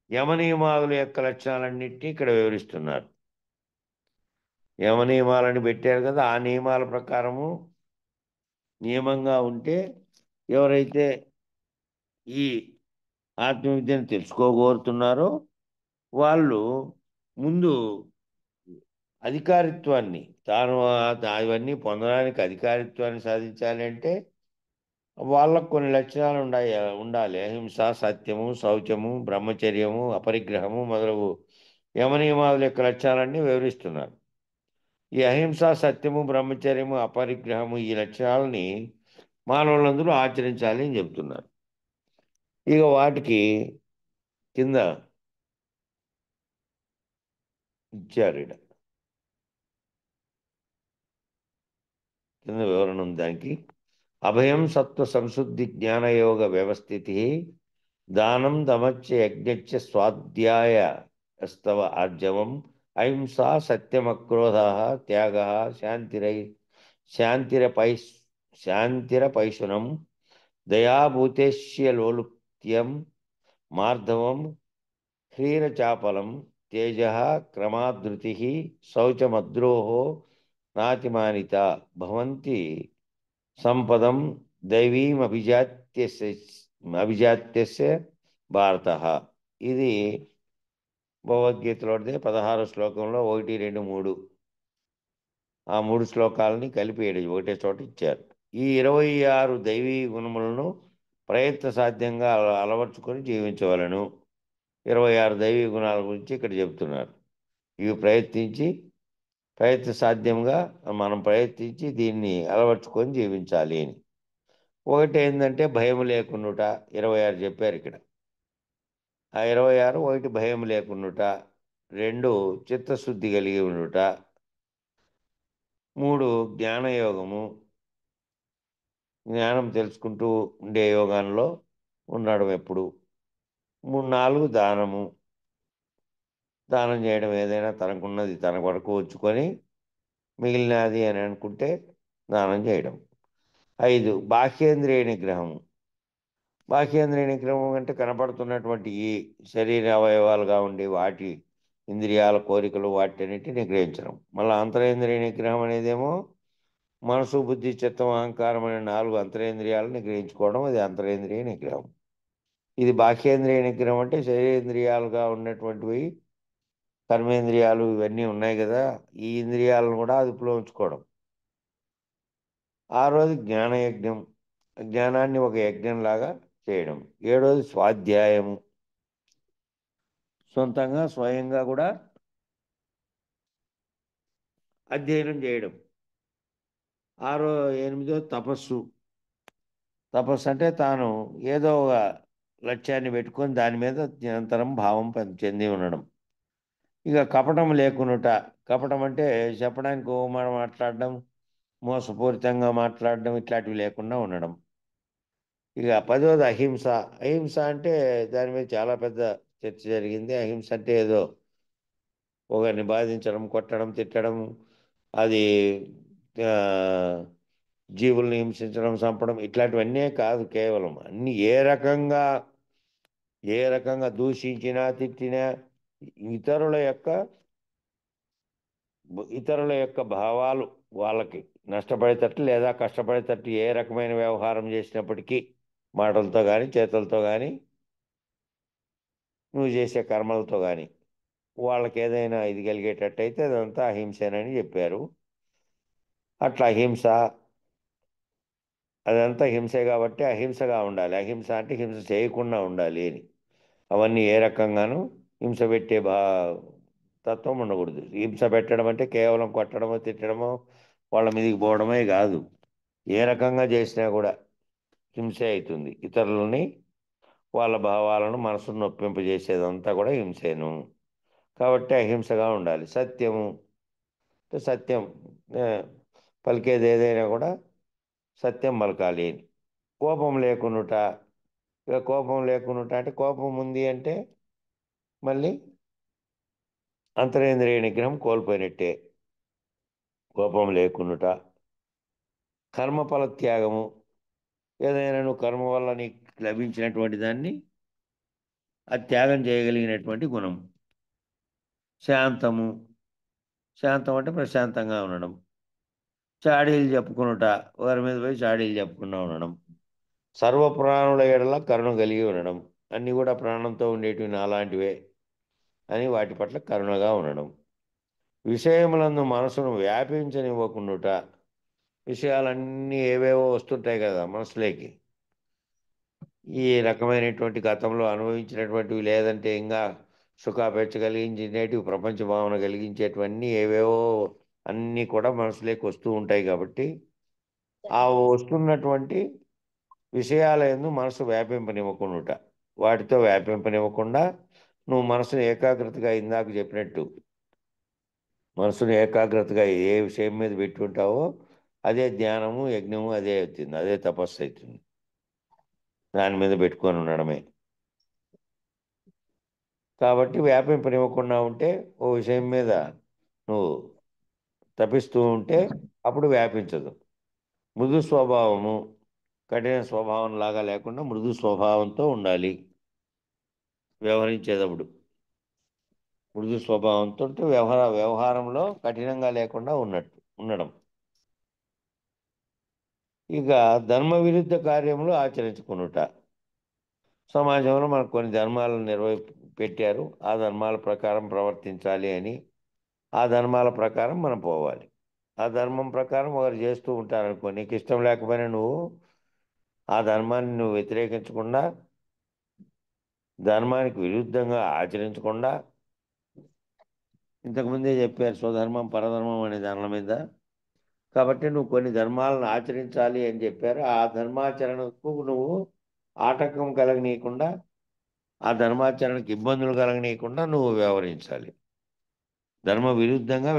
యమనియమాదుల యొక్క లక్షణాలన్నింటినీ ఇక్కడ వివరిస్తున్నారు. యమనియమాలని పెట్టారు కదా, ఆ నియమాల ప్రకారము నియమంగా ఉంటే ఎవరైతే ఈ ఆత్మవిద్యను తెలుసుకోగోరుతున్నారో వాళ్ళు ముందు అధికారిత్వాన్ని అవన్నీ పొందడానికి అధికారిత్వాన్ని సాధించాలి అంటే వాళ్ళకు కొన్ని లక్షణాలు ఉండాలి. అహింస, సత్యము, శౌచము, బ్రహ్మచర్యము, అపరిగ్రహము మొదలగు యమనియమాదుల యొక్క లక్షణాలన్నీ వివరిస్తున్నారు. ఈ అహింస, సత్యము, బ్రహ్మచర్యము, అపరిగ్రహము ఈ లక్షణాలని మానవులందరూ ఆచరించాలి అని చెప్తున్నారు. ఇక వాటికి కింద ఇచ్చారు, కింద వివరణ ఉంది దానికి. అభయం సత్వ సంశుద్ధి జ్ఞానయోగ వ్యవస్థితి దానం దమచ్చ యజ్ఞచ్చ స్వాధ్యాయ స్తవ ఆర్జవం అహింసా సత్యమక్రోధ త్యాగ శాంతిరపై శాంతిరపైశునం దయాభూతేష్యలోలుప్త్యం మార్ధవం హ్రీరచాపలం తేజ క్రమాధృతి శౌచమద్రోహో నాతిమానిత భవంతి సంపదం అభిజాత్యస్య భారత. ఇది భగవద్గీతలోదే 16 శ్లోకంలో 1, 2, 3 ఆ 3 శ్లోకాలని కలిపి ఒకటే చోట ఇచ్చారు. ఈ 26 దైవీ గుణములను ప్రయత్న సాధ్యంగా అలవర్చుకొని జీవించవలను. 26 దైవీ గుణాల గురించి ఇక్కడ చెబుతున్నారు. ఇవి ప్రయత్న సాధ్యంగా మనం ప్రయత్నించి దీన్ని అలవర్చుకొని జీవించాలి అని. ఒకటి ఏంటంటే భయం లేకుండుట, 26 చెప్పారు ఇక్కడ. ఆ 26 ఒకటి భయం లేకుండుట, 2 చిత్తశుద్ధి కలిగి ఉండుట, 3 జ్ఞానయోగము, జ్ఞానం తెలుసుకుంటూ ఉండే యోగాల్లో ఉండడం ఎప్పుడు, 4 దానం చేయడం, ఏదైనా తనకున్నది తన వరకు ఉంచుకొని మిగిలినది అని అనుకుంటే దానం చేయడం. 5 బాహ్యేంద్రియ నిగ్రహము. బాహ్యేంద్రియ నిగ్రహం అంటే కనపడుతున్నటువంటి ఈ శరీర అవయవాలుగా ఉండి వాటి ఇంద్రియాల కోరికలు వాటిన్నిటిని నిగ్రహించడం. మళ్ళీ అంతరేంద్రియ నిగ్రహం అనేదేమో మనసు, బుద్ధి, చిత్తం, అహంకారం అనే 4 అంతరేంద్రియాలను నిగ్రహించుకోవడం, అది అంతరేంద్రియ నిగ్రహం. ఇది బాహ్యేంద్రియ నిగ్రహం అంటే శరీరేంద్రియాలుగా ఉన్నటువంటివి, కర్మేంద్రియాలు ఇవన్నీ ఉన్నాయి కదా, ఈ ఇంద్రియాలను కూడా అదుపులో ఉంచుకోవడం. 6వది జ్ఞానయజ్ఞం, జ్ఞానాన్ని ఒక యజ్ఞంలాగా చేయడం. 7వది స్వాధ్యాయము, సొంతంగా స్వయంగా కూడా అధ్యయనం చేయడం. 8వ తపస్సు. తపస్సు అంటే తాను ఏదో ఒక లక్ష్యాన్ని పెట్టుకొని దాని మీద నిరంతరం భావం చెంది ఉండడం. ఇక కపటం లేకునుట. కపటం అంటే చెప్పడానికి మాట్లాడడం, మోసపూరితంగా మాట్లాడడం ఇట్లాంటివి లేకుండా ఉండడం. ఇక 10వది అహింస. అహింస అంటే దాని మీద చాలా పెద్ద చర్చ జరిగింది. అహింస అంటే ఏదో ఒకరిని బాధించడం, కొట్టడం, తిట్టడం, అది జీవుల్ని హింసించడం, చంపడం ఇట్లాంటివన్నీ కాదు. కేవలం అన్ని ఏ రకంగా దూషించినా, తిట్టినా ఇతరుల యొక్క భావాలు వాళ్ళకి నష్టపడేటట్టు లేదా కష్టపడేటట్టు ఏ రకమైన వ్యవహారం చేసినప్పటికీ, మాటలతో కానీ చేతులతో కానీ నువ్వు చేసే కర్మలతో కానీ వాళ్ళకి ఏదైనా ఇది కలిగేటట్టయితే అదంతా అహింసేనని చెప్పారు. అట్లా అదంతా హింసే కాబట్టి అహింసగా ఉండాలి. అహింస అంటే హింస చేయకుండా ఉండాలి అని. అవన్నీ ఏ రకంగానూ హింస పెట్టే తత్వం ఉండకూడదు. హింస పెట్టడం అంటే కేవలం కొట్టడమో, తిట్టడమో, వాళ్ళ మీదకి పోవడమే కాదు. ఏ రకంగా చేసినా కూడా హింసే అవుతుంది. ఇతరులని వాళ్ళ భావాలను మనసును నొప్పింపజేసేదంతా కూడా హింసేను. కాబట్టి అహింసగా ఉండాలి. సత్యము అంటే సత్యం, ఆ, పలికేది ఏదైనా కూడా సత్యం పలకాలి. కోపం లేకునుట, ఇక కోపం లేకునుట అంటే కోపం ఉంది అంటే మళ్ళీ అంతరేంద్రియ నిగ్రహం కోల్పోయినట్టే. కోపం లేకునుట, కర్మఫల త్యాగము, ఏదైనా నువ్వు కర్మ వల్ల నీకు లభించినటువంటి దాన్ని అది త్యాగం చేయగలిగినటువంటి గుణం. శాంతము, శాంతం అంటే ప్రశాంతంగా ఉండడం. చాడీలు చెప్పుకునుట, ఒకరి మీద పోయి చాడీలు చెప్పుకుండా ఉండడం. సర్వ ప్రాణుల ఎడల కరుణ కలిగి ఉండడం. అన్నీ కూడా ప్రాణంతో ఉండేటివి నాలాంటివే అని వాటి పట్ల కరుణగా ఉండడం. విషయములందు మనసును వ్యాపించనివ్వకుండుట. విషయాలన్నీ ఏవేవో వస్తుంటాయి కదా మనసులోకి, ఈ రకమైనటువంటి గతంలో అనుభవించినటువంటివి, లేదంటే ఇంకా సుఖాపేక్ష కలిగించేటివి, ప్రపంచ భావన కలిగించేటివన్నీ ఏవేవో అన్నీ కూడా మనసులోకి వస్తూ ఉంటాయి. కాబట్టి ఆ వస్తున్నటువంటి విషయాల యందు మనసు వ్యాపింపనివ్వకుండా, వాటితో వ్యాపింపనివ్వకుండా నువ్వు మనసును ఏకాగ్రతగా ఇందాక చెప్పినట్టు మనసును ఏకాగ్రతగా ఏ విషయం మీద పెట్టుకుంటావో అదే ధ్యానము, యజ్ఞము అదే అవుతుంది, అదే తపస్సు అవుతుంది. దాని మీద పెట్టుకొని ఉండడమే. కాబట్టి వ్యాపింపనివ్వకుండా ఉంటే ఓ విషయం మీద నువ్వు తపిస్తూ ఉంటే అప్పుడు వ్యాపించదు. మృదు స్వభావము, కఠిన స్వభావం లాగా లేకుండా మృదు స్వభావంతో ఉండాలి వ్యవహరించేటప్పుడు. మృదు స్వభావంతో ఉంటే వ్యవహారంలో కఠినంగా లేకుండా ఉండడం. ఇక ధర్మ విరుద్ధ కార్యములు ఆచరించుకునుట. సమాజంలో మనకు కొన్ని ధర్మాలను పెట్టారు, ఆ ధర్మాల ప్రకారం ప్రవర్తించాలి అని. ఆ ధర్మాల ప్రకారం మనం పోవాలి. ఆ ధర్మం ప్రకారం ఒకరు చేస్తూ ఉంటారనుకో, నీకు ఇష్టం లేకపోయినా నువ్వు ఆ ధర్మాన్ని నువ్వు వ్యతిరేకించకుండా, ధర్మానికి విరుద్ధంగా ఆచరించకుండా, ఇంతకుముందే చెప్పారు స్వధర్మం పరధర్మం అనే దానిల మీద. కాబట్టి నువ్వు కొన్ని ధర్మాలను ఆచరించాలి అని చెప్పారు. ఆ ధర్మాచరణకు నువ్వు ఆటంకం కలగనీయకుండా, ఆ ధర్మాచరణకు ఇబ్బందులు కలగనీయకుండా నువ్వు వ్యవహరించాలి. ధర్మ విరుద్ధంగా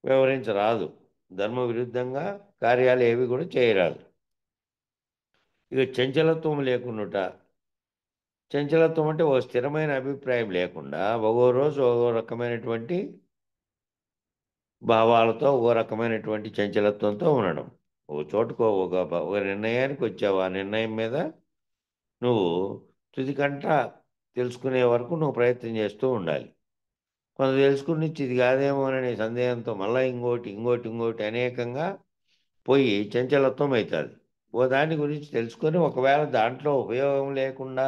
వ్యవహరించరాదు. ధర్మ విరుద్ధంగా కార్యాలు ఏవి కూడా చేయరాదు. ఇక చంచలత్వం లేకుండాట. చంచలత్వం అంటే ఓ స్థిరమైన అభిప్రాయం లేకుండా ఒక్కో రోజు ఒక్కో రకమైనటువంటి భావాలతో, ఓ రకమైనటువంటి చంచలత్వంతో ఉండడం. ఓ చోటుకో ఒక నిర్ణయానికి వచ్చావు, ఆ నిర్ణయం మీద నువ్వు తుదికంట తెలుసుకునే వరకు నువ్వు ప్రయత్నం చేస్తూ ఉండాలి. కొంత తెలుసుకుని ఇది కాదేమో అనే సందేహంతో మళ్ళీ ఇంకోటి ఇంకోటి ఇంకోటి అనేకంగా పోయి చంచలత్వం అవుతుంది. ఓ దాని గురించి తెలుసుకొని ఒకవేళ దాంట్లో ఉపయోగం లేకుండా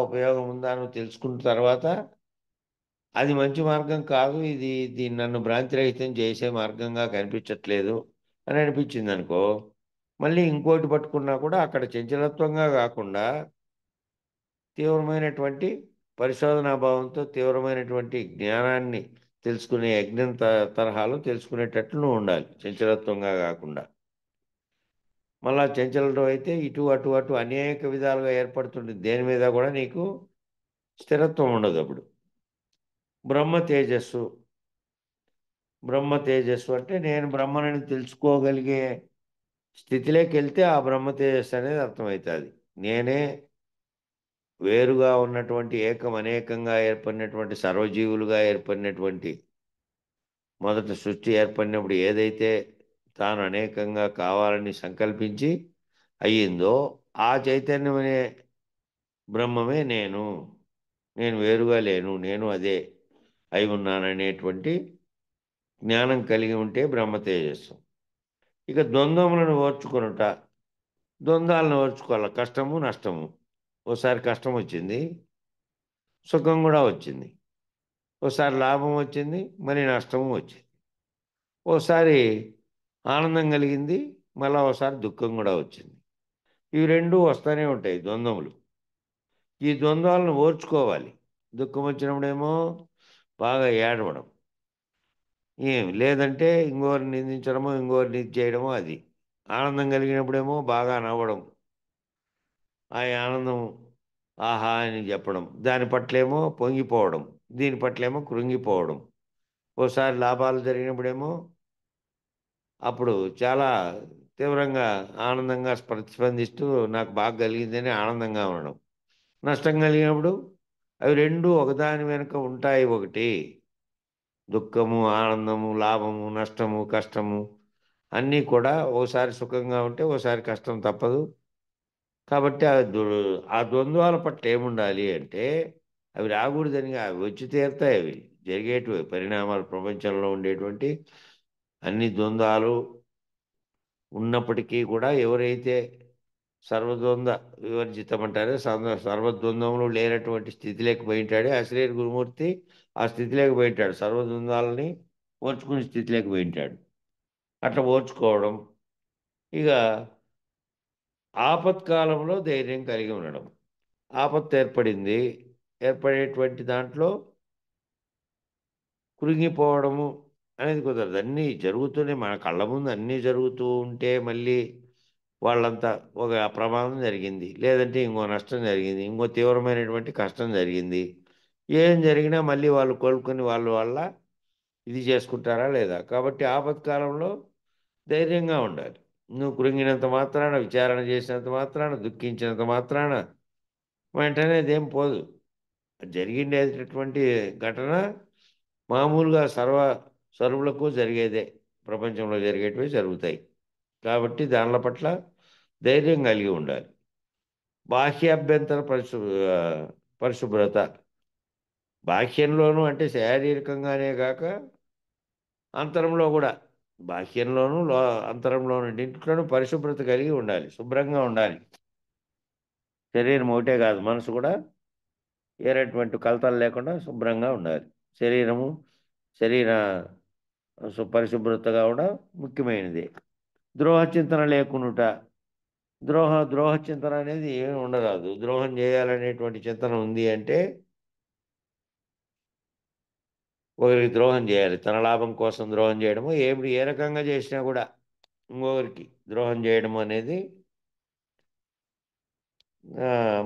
ఉపయోగం ఉందా నువ్వు తెలుసుకున్న తర్వాత అది మంచి మార్గం కాదు, దీన్ని నన్ను భ్రాంతిరహితం చేసే మార్గంగా కనిపించట్లేదు అని అనిపించింది అనుకో, మళ్ళీ ఇంకోటి పట్టుకున్నా కూడా అక్కడ చంచలత్వంగా కాకుండా తీవ్రమైనటువంటి పరిశోధనా భావంతో తీవ్రమైనటువంటి జ్ఞానాన్ని తెలుసుకునే యజ్ఞం తరహాలో తెలుసుకునేటట్లు నువ్వు ఉండాలి, చంచలత్వంగా కాకుండా. మళ్ళా చంచలత్వం అయితే ఇటు అటు అటు అనేక విధాలుగా ఏర్పడుతుంది, దేని మీద కూడా నీకు స్థిరత్వం ఉండదు. అప్పుడు బ్రహ్మ తేజస్సు. బ్రహ్మ తేజస్సు అంటే నేను బ్రహ్మనని తెలుసుకోగలిగే స్థితిలోకి వెళ్తే ఆ బ్రహ్మ తేజస్సు అనేది అర్థమవుతుంది. నేనే వేరుగా ఉన్నటువంటి ఏకం అనేకంగా ఏర్పడినటువంటి సర్వజీవులుగా ఏర్పడినటువంటి మొదట సృష్టి ఏర్పడినప్పుడు ఏదైతే తాను అనేకంగా కావాలని సంకల్పించి అయ్యిందో ఆ చైతన్యమనే బ్రహ్మమే నేను. నేను వేరుగా లేను, నేను అదే అయి ఉన్నాననేటువంటి జ్ఞానం కలిగి ఉంటే బ్రహ్మ తేజస్సు. ఇక ద్వంద్వములను ఓర్చుకొనుట. ద్వంద్వాలను ఓర్చుకోవాలి, కష్టము నష్టము. ఓసారి కష్టం వచ్చింది, సుఖం కూడా వచ్చింది. ఓసారి లాభం వచ్చింది, మరి నష్టము వచ్చింది. ఓసారి ఆనందం కలిగింది, మళ్ళీ ఓసారి దుఃఖం కూడా వచ్చింది. ఇవి రెండూ వస్తూనే ఉంటాయి ద్వంద్వములు. ఈ ద్వంద్వాలను ఓర్చుకోవాలి. దుఃఖం వచ్చినప్పుడేమో బాగా ఏడవడం, లేదంటే ఇంకోరిని నిందించడమో ఇంకోరిని ఇది చేయడమో, అది ఆనందం కలిగినప్పుడేమో బాగా నవ్వడం, ఆ ఆనందం ఆహా అని చెప్పడం, దాని పట్లేమో పొంగిపోవడం, దీని పట్లేమో కృంగిపోవడం. ఓసారి లాభాలు జరిగినప్పుడేమో అప్పుడు చాలా తీవ్రంగా ఆనందంగా ప్రతిస్పందిస్తూ నాకు బాగా కలిగిందని ఆనందంగా ఉండడం. నష్టం కలిగినప్పుడు అవి రెండు ఒకదాని వెనుక ఉంటాయి ఒకటి. దుఃఖము, ఆనందము, లాభము, నష్టము, కష్టము అన్నీ కూడా ఓసారి సుఖంగా ఉంటే ఓసారి కష్టం తప్పదు. కాబట్టి ఆ ద్వంద్వాల పట్ల ఏముండాలి అంటే అవి రాకూడదని, అవి వచ్చి తీరుతాయి. అవి జరిగేటివి పరిణామాలు, ప్రపంచంలో ఉండేటువంటి అన్ని ద్వంద్వాలు ఉన్నప్పటికీ కూడా ఎవరైతే సర్వద్వంద్వ వివర్జితం అంటారో, సర్వద్వంద్వములు లేనటువంటి స్థితిలోకి పోయింటాడే అశ్రీర్ గురుమూర్తి. ఆ స్థితిలోకి పోయింటాడు, సర్వద్వంద్వాలని ఓర్చుకునే స్థితిలోకి పోయింటాడు. అట్లా ఓర్చుకోవడం, ఇక ఆపత్కాలంలో ధైర్యం కలిగి ఉండడం. ఆపత్తు ఏర్పడింది, ఏర్పడేటువంటి దాంట్లో కృంగిపోవడము అనేది కుదరదు. అన్నీ జరుగుతూనే మన కళ్ళ ముందు అన్నీ జరుగుతూ ఉంటే మళ్ళీ వాళ్ళంతా ఒక ప్రమాదం జరిగింది, లేదంటే ఇంకో నష్టం జరిగింది, ఇంకో తీవ్రమైనటువంటి కష్టం జరిగింది. ఏం జరిగినా మళ్ళీ వాళ్ళు కోలుకొని వాళ్ళ ఇది చేసుకుంటారా లేదా? కాబట్టి ఆపత్కాలంలో ధైర్యంగా ఉండాలి. నువ్వు కృంగినంత మాత్రాన, విచారణ చేసినంత మాత్రాన, దుఃఖించినంత మాత్రాన వెంటనే అదేం పోదు. జరిగిండేటటువంటి ఘటన మామూలుగా సర్వులకు జరిగేదే. ప్రపంచంలో జరిగేటివి జరుగుతాయి. కాబట్టి దానిల పట్ల ధైర్యం కలిగి ఉండాలి. బాహ్యాభ్యంతర పరిశుభ్రత. బాహ్యంలోనూ అంటే శారీరకంగానే కాక అంతరంలో కూడా, బాహ్యంలోనూ అంతరంలోనూ రెండింటిలోనూ పరిశుభ్రత కలిగి ఉండాలి, శుభ్రంగా ఉండాలి. శరీరం ఒకటే కాదు, మనసు కూడా ఏరేటువంటి కలతలు లేకుండా శుభ్రంగా ఉండాలి. శరీరము, శరీర పరిశుభ్రతగా కూడా ముఖ్యమైనది. ద్రోహ చింతన లేకునుట. ద్రోహ చింతన అనేది ఏమి ఉండరాదు. ద్రోహం చేయాలనేటువంటి చింతన ఉంది అంటే ఒకరికి ద్రోహం చేయాలి. తన లాభం కోసం ద్రోహం చేయడము, ఏ రకంగా చేసినా కూడా ఇంకొకరికి ద్రోహం చేయడం అనేది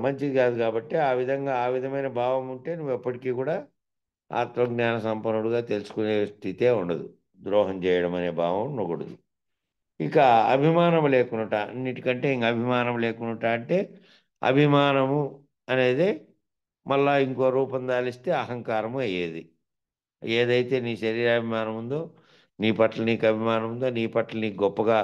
మంచిది కాదు. కాబట్టి ఆ విధమైన భావం ఉంటే నువ్వు ఎప్పటికీ కూడా ఆత్మజ్ఞాన సంపన్నుడుగా తెలుసుకునే స్థితే ఉండదు. ద్రోహం చేయడం అనే భావం ఉండకూడదు. ఇక అభిమానం లేకునుట. అన్నిటికంటే ఇంక అభిమానం లేకునుట అంటే అభిమానము అనేది మళ్ళా ఇంకో రూపం దాలిస్తే అహంకారము అయ్యేది. ఏదైతే నీ శరీరాభిమానం ఉందో, నీ పట్ల నీకు అభిమానం ఉందో, నీ పట్ల నీకు గొప్పగా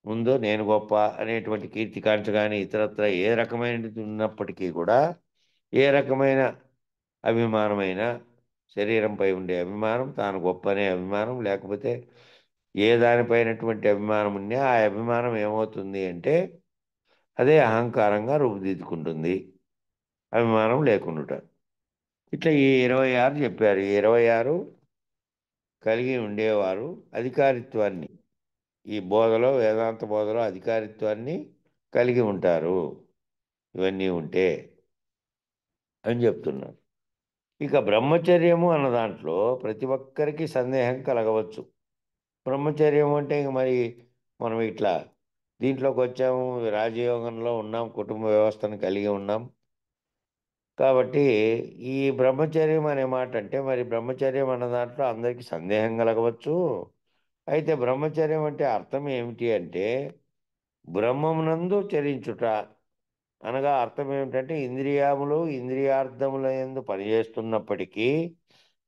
ఉందో, నేను గొప్ప అనేటువంటి కీర్తికాంక్ష కానీ ఇతరత్ర ఏ రకమైనది ఉన్నప్పటికీ కూడా, ఏ రకమైన అభిమానమైన, శరీరంపై ఉండే అభిమానం, తాను గొప్ప అనే అభిమానం, లేకపోతే ఏ దానిపైనటువంటి అభిమానం ఉన్నా ఆ అభిమానం ఏమవుతుంది అంటే అదే అహంకారంగా రూపుదిద్దుకుంటుంది, అభిమానం లేకుండుట. ఇట్లా ఈ 26 చెప్పారు. ఈ 26 కలిగి ఉండేవారు అధికారిత్వాన్ని, ఈ బోధలో, వేదాంత బోధలో అధికారిత్వాన్ని కలిగి ఉంటారు, ఇవన్నీ ఉంటే అని చెప్తున్నారు. ఇక బ్రహ్మచర్యము అన్న దాంట్లో ప్రతి ఒక్కరికి సందేహం కలగవచ్చు. బ్రహ్మచర్యం అంటే ఇంక మరి మనం ఇట్లా దీంట్లోకి వచ్చాము, రాజయోగంలో ఉన్నాం, కుటుంబ వ్యవస్థను కలిగి ఉన్నాం. కాబట్టి ఈ బ్రహ్మచర్యం అనే మాట అంటే మరి బ్రహ్మచర్యం అన్న దాంట్లో అందరికీ సందేహం కలగవచ్చు. అయితే బ్రహ్మచర్యం అంటే అర్థం ఏమిటి అంటే బ్రహ్మమునందు చరించుట అనగా అర్థం ఏమిటంటే ఇంద్రియములు ఇంద్రియార్థముల యందు పనిచేస్తున్నప్పటికీ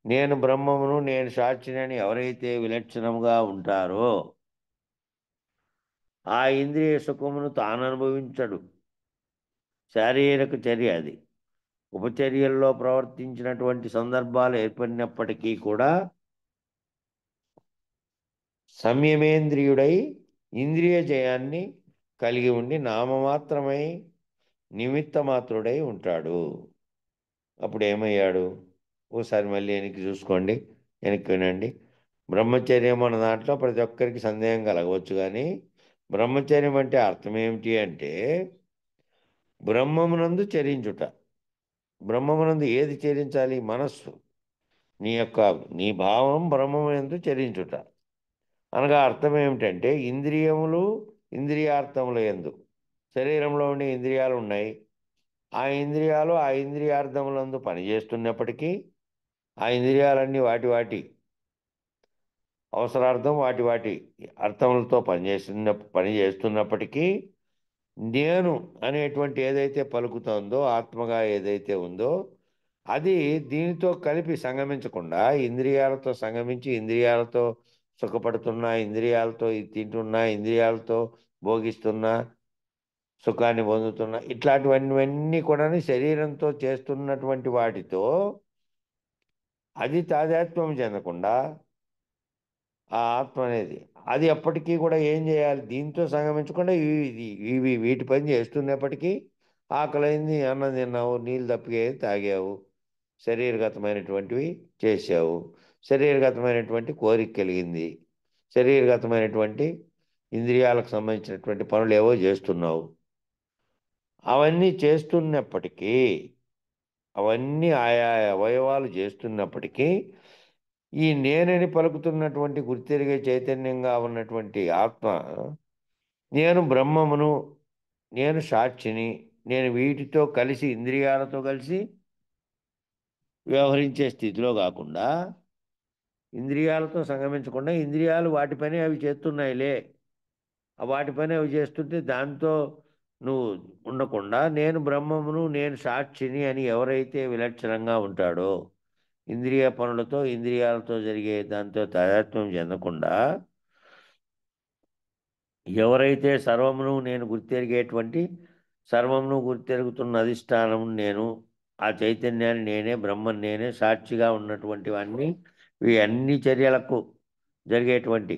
నేను బ్రహ్మమును, నేను సాక్షిని ఎవరైతే విలక్షణముగా ఉంటారో ఆ ఇంద్రియ సుఖమును తాను అనుభవించడు. శారీరక చర్య అది. ఉపచర్యల్లో ప్రవర్తించినటువంటి సందర్భాలు ఏర్పడినప్పటికీ కూడా సంయమేంద్రియుడై ఇంద్రియ జయాన్ని కలిగి ఉండి నామమాత్రమై నిమిత్త మాత్రుడై ఉంటాడు. అప్పుడు ఏమయ్యాడు? ఓసారి మళ్ళీ వెనక్కి చూసుకోండి, వెనక్కి వినండి. బ్రహ్మచర్యం అన్న దాంట్లో ప్రతి ఒక్కరికి సందేహం కలగవచ్చు, కానీ బ్రహ్మచర్యం అంటే అర్థం ఏమిటి అంటే బ్రహ్మమునందు చరించుట. బ్రహ్మమునందు ఏది చరించాలి? మనస్సు. నీ భావం బ్రహ్మమునందు చరించుట. అనగా అర్థం ఏమిటంటే ఇంద్రియములు ఇంద్రియార్థముల యందు శరీరంలో ఉండే ఇంద్రియాలు ఉన్నాయి. ఆ ఇంద్రియాలు ఆ ఇంద్రియార్థములందు పనిచేస్తున్నప్పటికీ ఆ ఇంద్రియాలన్నీ వాటి వాటి అవసరార్థం వాటి వాటి అర్థములతో పనిచేస్తున్నప్పటికీ నేను అనేటువంటి ఏదైతే పలుకుతోందో ఆత్మగా ఏదైతే ఉందో అది దీనితో కలిపి సంగమించకుండా ఇంద్రియాలతో సంగమించి ఇంద్రియాలతో సుఖపడుతున్నా, ఇంద్రియాలతో ఇది తింటున్నా, ఇంద్రియాలతో భోగిస్తున్నా, సుఖాన్ని పొందుతున్నా, ఇట్లాంటివన్నీ కూడా శరీరంతో చేస్తున్నటువంటి వాటితో అది తాదాత్మ్యం చెందకుండా ఆ ఆత్మ అనేది అది ఎప్పటికీ కూడా ఏం చేయాలి, దీంతో సంగమించకుండా ఇవి వీటి పని చేస్తున్నప్పటికీ ఆకలైంది అన్నం తిన్నావు, నీళ్ళు తప్పిగా తాగావు, శరీరగతమైనటువంటివి చేసావు, శరీరగతమైనటువంటి కోరిక కలిగింది, శరీరగతమైనటువంటి ఇంద్రియాలకు సంబంధించినటువంటి పనులు ఏవో చేస్తున్నావు. అవన్నీ చేస్తున్నప్పటికీ అవన్నీ ఆయా అవయవాలు చేస్తున్నప్పటికీ ఈ నేనని పలుకుతున్నటువంటి గుర్తెరిగే చైతన్యంగా ఉన్నటువంటి ఆత్మ నేను బ్రహ్మమును, నేను సాక్షిని, నేను వీటితో కలిసి ఇంద్రియాలతో కలిసి వ్యవహరించే స్థితిలో కాకుండా ఇంద్రియాలతో సంగమించకుండా ఇంద్రియాలు వాటి పని అవి చేస్తున్నాయిలే, వాటి పని అవి చేస్తుంటే దాంతో నువ్వు ఉండకుండా నేను బ్రహ్మమును, నేను సాక్షిని అని ఎవరైతే విలక్షణంగా ఉంటాడో ఇంద్రియ పనులతో ఇంద్రియాలతో జరిగే దాంతో తాదాత్మ్యం చెందకుండా ఎవరైతే సర్వమును నేను గుర్తెరిగేటువంటి సర్వమును గుర్తెరుగుతున్న అధిష్టానం నేను, ఆ చైతన్యాన్ని నేనే, బ్రహ్మం నేనే, సాక్షిగా ఉన్నటువంటివన్నీ ఈ అన్ని చర్యలకు జరిగేటువంటి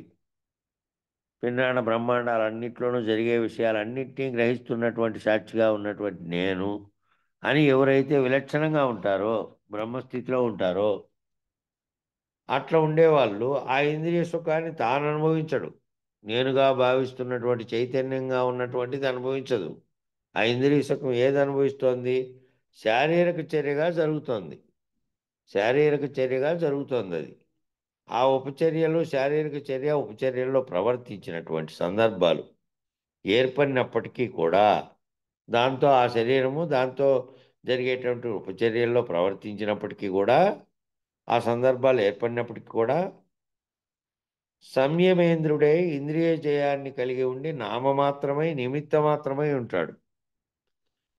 పిండాండ బ్రహ్మాండాలన్నింటిలోనూ జరిగే విషయాలన్నింటినీ గ్రహిస్తున్నటువంటి సాక్షిగా ఉన్నటువంటి నేను అని ఎవరైతే విలక్షణంగా ఉంటారో బ్రహ్మస్థితిలో ఉంటారో అట్లా ఉండేవాళ్ళు ఆ ఇంద్రియ సుఖాన్ని తాను అనుభవించడు. నేనుగా భావిస్తున్నటువంటి చైతన్యంగా ఉన్నటువంటిది అనుభవించదు. ఆ ఇంద్రియ సుఖం ఏది అనుభవిస్తోంది? శారీరక చర్యగా జరుగుతోంది. శారీరక చర్యగా జరుగుతోంది అది. ఆ ఉపచర్యలు శారీరక చర్య ఉపచర్యల్లో ప్రవర్తించినటువంటి సందర్భాలు ఏర్పడినప్పటికీ కూడా దాంతో ఆ శరీరము దాంతో జరిగేటువంటి ఉపచర్యల్లో ప్రవర్తించినప్పటికీ కూడా ఆ సందర్భాలు ఏర్పడినప్పటికీ కూడా సంయమేంద్రుడై ఇంద్రియ జయాన్ని కలిగి ఉండి నామమాత్రమై నిమిత్త మాత్రమై ఉంటాడు.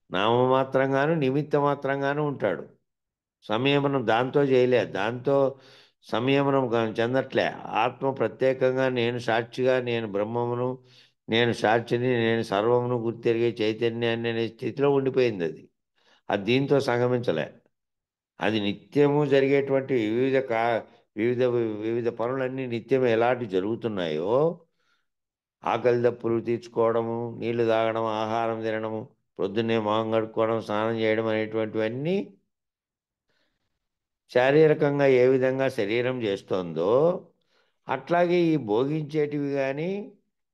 నామమాత్రంగాను నిమిత్త మాత్రంగాను ఉంటాడు. సంయమనం దాంతో చేయలే, దాంతో సంయమనం చెందట్లే. ఆత్మ ప్రత్యేకంగా నేను సాక్షిగా, నేను బ్రహ్మమును, నేను సాక్షిని, నేను సర్వమును గుర్తెరిగే చైతన్యాన్ని అనే స్థితిలో ఉండిపోయింది అది. అది దీంతో సంగమించలే. అది నిత్యము జరిగేటువంటి వివిధ వివిధ పనులన్నీ నిత్యం ఎలాంటి జరుగుతున్నాయో ఆకలి దప్పులు తీర్చుకోవడము, నీళ్లు తాగడం, ఆహారం తినడము, పొద్దున్నే మొహం కడుక్కోవడం, స్నానం చేయడం అనేటువంటివన్నీ శారీరకంగా ఏ విధంగా శరీరం చేస్తోందో అట్లాగే ఈ భోగించేటివి కానీ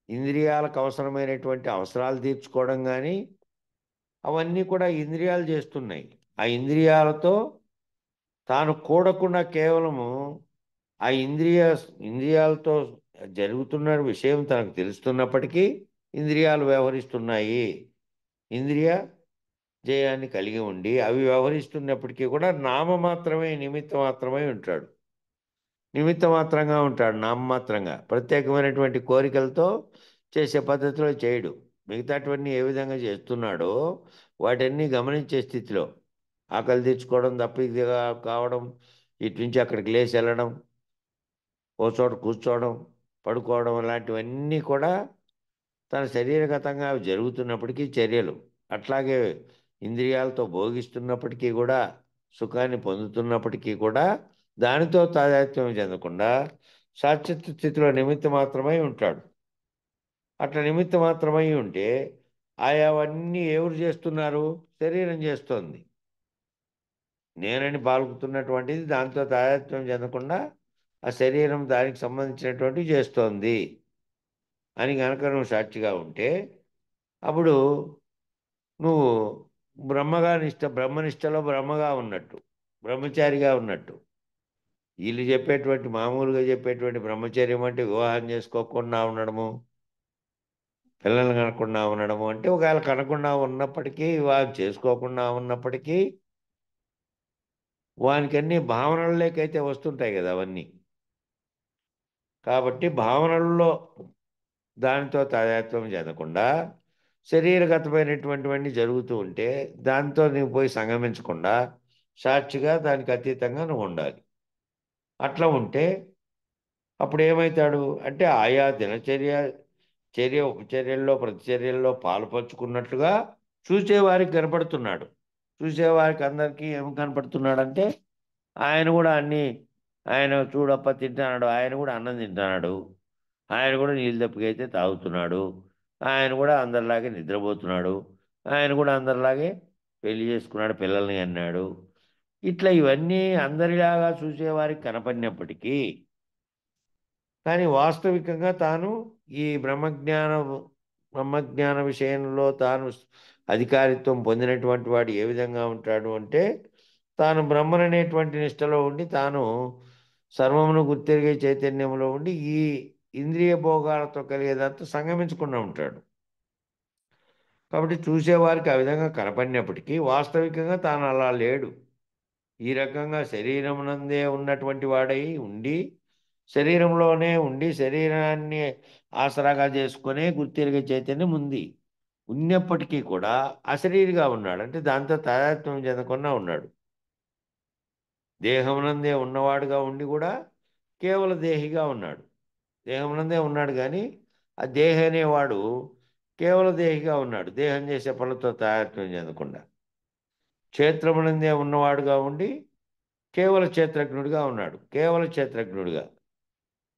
ఇంద్రియాలకు అవసరమైనటువంటి అవసరాలు తీర్చుకోవడం కానీ అవన్నీ కూడా ఇంద్రియాలు చేస్తున్నాయి. ఆ ఇంద్రియాలతో తాను కూడకుండా కేవలము ఆ ఇంద్రియాలతో జరుగుతున్న విషయం తనకు తెలుస్తున్నప్పటికీ ఇంద్రియాలు వ్యవహరిస్తున్నాయి. ఇంద్రియ జయాన్ని కలిగి ఉండి అవి వ్యవహరిస్తున్నప్పటికీ కూడా నామమాత్రమే నిమిత్త మాత్రమే ఉంటాడు. నిమిత్త మాత్రంగా ఉంటాడు, నామమాత్రంగా. ప్రత్యేకమైనటువంటి కోరికలతో చేసే పద్ధతిలో చేయడు. మిగతాటివన్నీ ఏ విధంగా చేస్తున్నాడో వాటన్నీ గమనించే స్థితిలో ఆకలి తెచ్చుకోవడం, దప్పికగా కావడం, ఇటు నుంచి అక్కడికి లేచి వెళ్ళడం, ఓ చోట కూర్చోవడం, పడుకోవడం లాంటివన్నీ కూడా తన శరీరగతంగా అవి జరుగుతున్నప్పటికీ చర్యలు. అట్లాగే ఇంద్రియాలతో భోగిస్తున్నప్పటికీ కూడా సుఖాన్ని పొందుతున్నప్పటికీ కూడా దానితో తాదాత్మ్యం చెందకుండా సాక్షిత్వ స్థితిలో నిమిత్త మాత్రమై ఉంటాడు. అట్లా నిమిత్త మాత్రమై ఉంటే ఆయావన్నీ ఎవరు చేస్తున్నారు? శరీరం చేస్తోంది. నేనని పాల్గొతున్నటువంటిది దాంతో తాదాత్మ్యం చెందకుండా ఆ శరీరం దానికి సంబంధించినటువంటివి చేస్తోంది అని కనుక నువ్వు సాక్షిగా ఉంటే అప్పుడు నువ్వు బ్రహ్మనిష్టలో బ్రహ్మగా ఉన్నట్టు, బ్రహ్మచారిగా ఉన్నట్టు. వీళ్ళు చెప్పేటువంటి మామూలుగా చెప్పేటువంటి బ్రహ్మచర్యం అంటే వివాహం చేసుకోకుండా ఉండడము, పిల్లల్ని కనకుండా ఉండడము అంటే ఒకవేళ కనకుండా ఉన్నప్పటికీ, వివాహం చేసుకోకుండా ఉన్నప్పటికీ వానికన్నీ భావనల్లోకైతే వస్తుంటాయి కదా అవన్నీ. కాబట్టి భావనల్లో దానితో తాదాత్మ్యం చెందకుండా శరీరగతమైనటువంటివన్నీ జరుగుతూ ఉంటే దాంతో నువ్వు పోయి సంగమించకుండా సాక్షిగా దానికి అతీతంగా నువ్వు ఉండాలి. అట్లా ఉంటే అప్పుడు ఏమవుతాడు అంటే ఆయా ఉపచర్యల్లో ప్రతిచర్యల్లో పాలుపంచుకున్నట్లుగా చూసేవారికి కనపడుతున్నాడు. చూసేవారికి అందరికీ ఏం కనపడుతున్నాడంటే ఆయన కూడా ఆయన చూడప్ప తింటున్నాడు, ఆయన కూడా అన్నం తింటున్నాడు, ఆయన కూడా నీళ్ళు దప్పికైతే తాగుతున్నాడు, ఆయన కూడా అందరిలాగే నిద్రపోతున్నాడు, ఆయన కూడా అందరిలాగే పెళ్లి చేసుకున్నాడు, పిల్లల్ని అన్నాడు. ఇట్లా ఇవన్నీ అందరిలాగా చూసేవారికి కనపడినప్పటికీ కానీ వాస్తవికంగా తాను ఈ బ్రహ్మజ్ఞాన విషయంలో తాను అధికారిత్వం పొందినటువంటి వాడు ఏ విధంగా ఉంటాడు అంటే తాను బ్రహ్మననేటువంటి నిష్టలో ఉండి తాను సర్వమును గుర్తెరిగే చైతన్యంలో ఉండి ఈ ఇంద్రియ భోగాలతో కలిగేదంతా సంగమించకుండా ఉంటాడు. కాబట్టి చూసేవారికి ఆ విధంగా కనపడినప్పటికీ వాస్తవికంగా తాను అలా లేడు. ఈ రకంగా శరీరమునందే ఉన్నటువంటి వాడై ఉండి శరీరంలోనే ఉండి శరీరాన్ని ఆసరాగా చేసుకునే గుర్తెరిగే చైతన్యం ఉంది. ఉన్నప్పటికీ కూడా అశరీరిగా ఉన్నాడు. అంటే దాంతో తాదాత్మ్యం చెందకుండా ఉన్నాడు. దేహమునందే ఉన్నవాడుగా ఉండి కూడా కేవల దేహిగా ఉన్నాడు. దేహమునందే ఉన్నాడు కానీ ఆ దేహి అనేవాడు కేవల దేహిగా ఉన్నాడు. దేహం చేసే పనులతో తాదాత్మ్యం చెందకుండా క్షేత్రమునందే ఉన్నవాడుగా ఉండి కేవల క్షేత్రజ్ఞుడిగా ఉన్నాడు. కేవల క్షేత్రజ్ఞుడిగా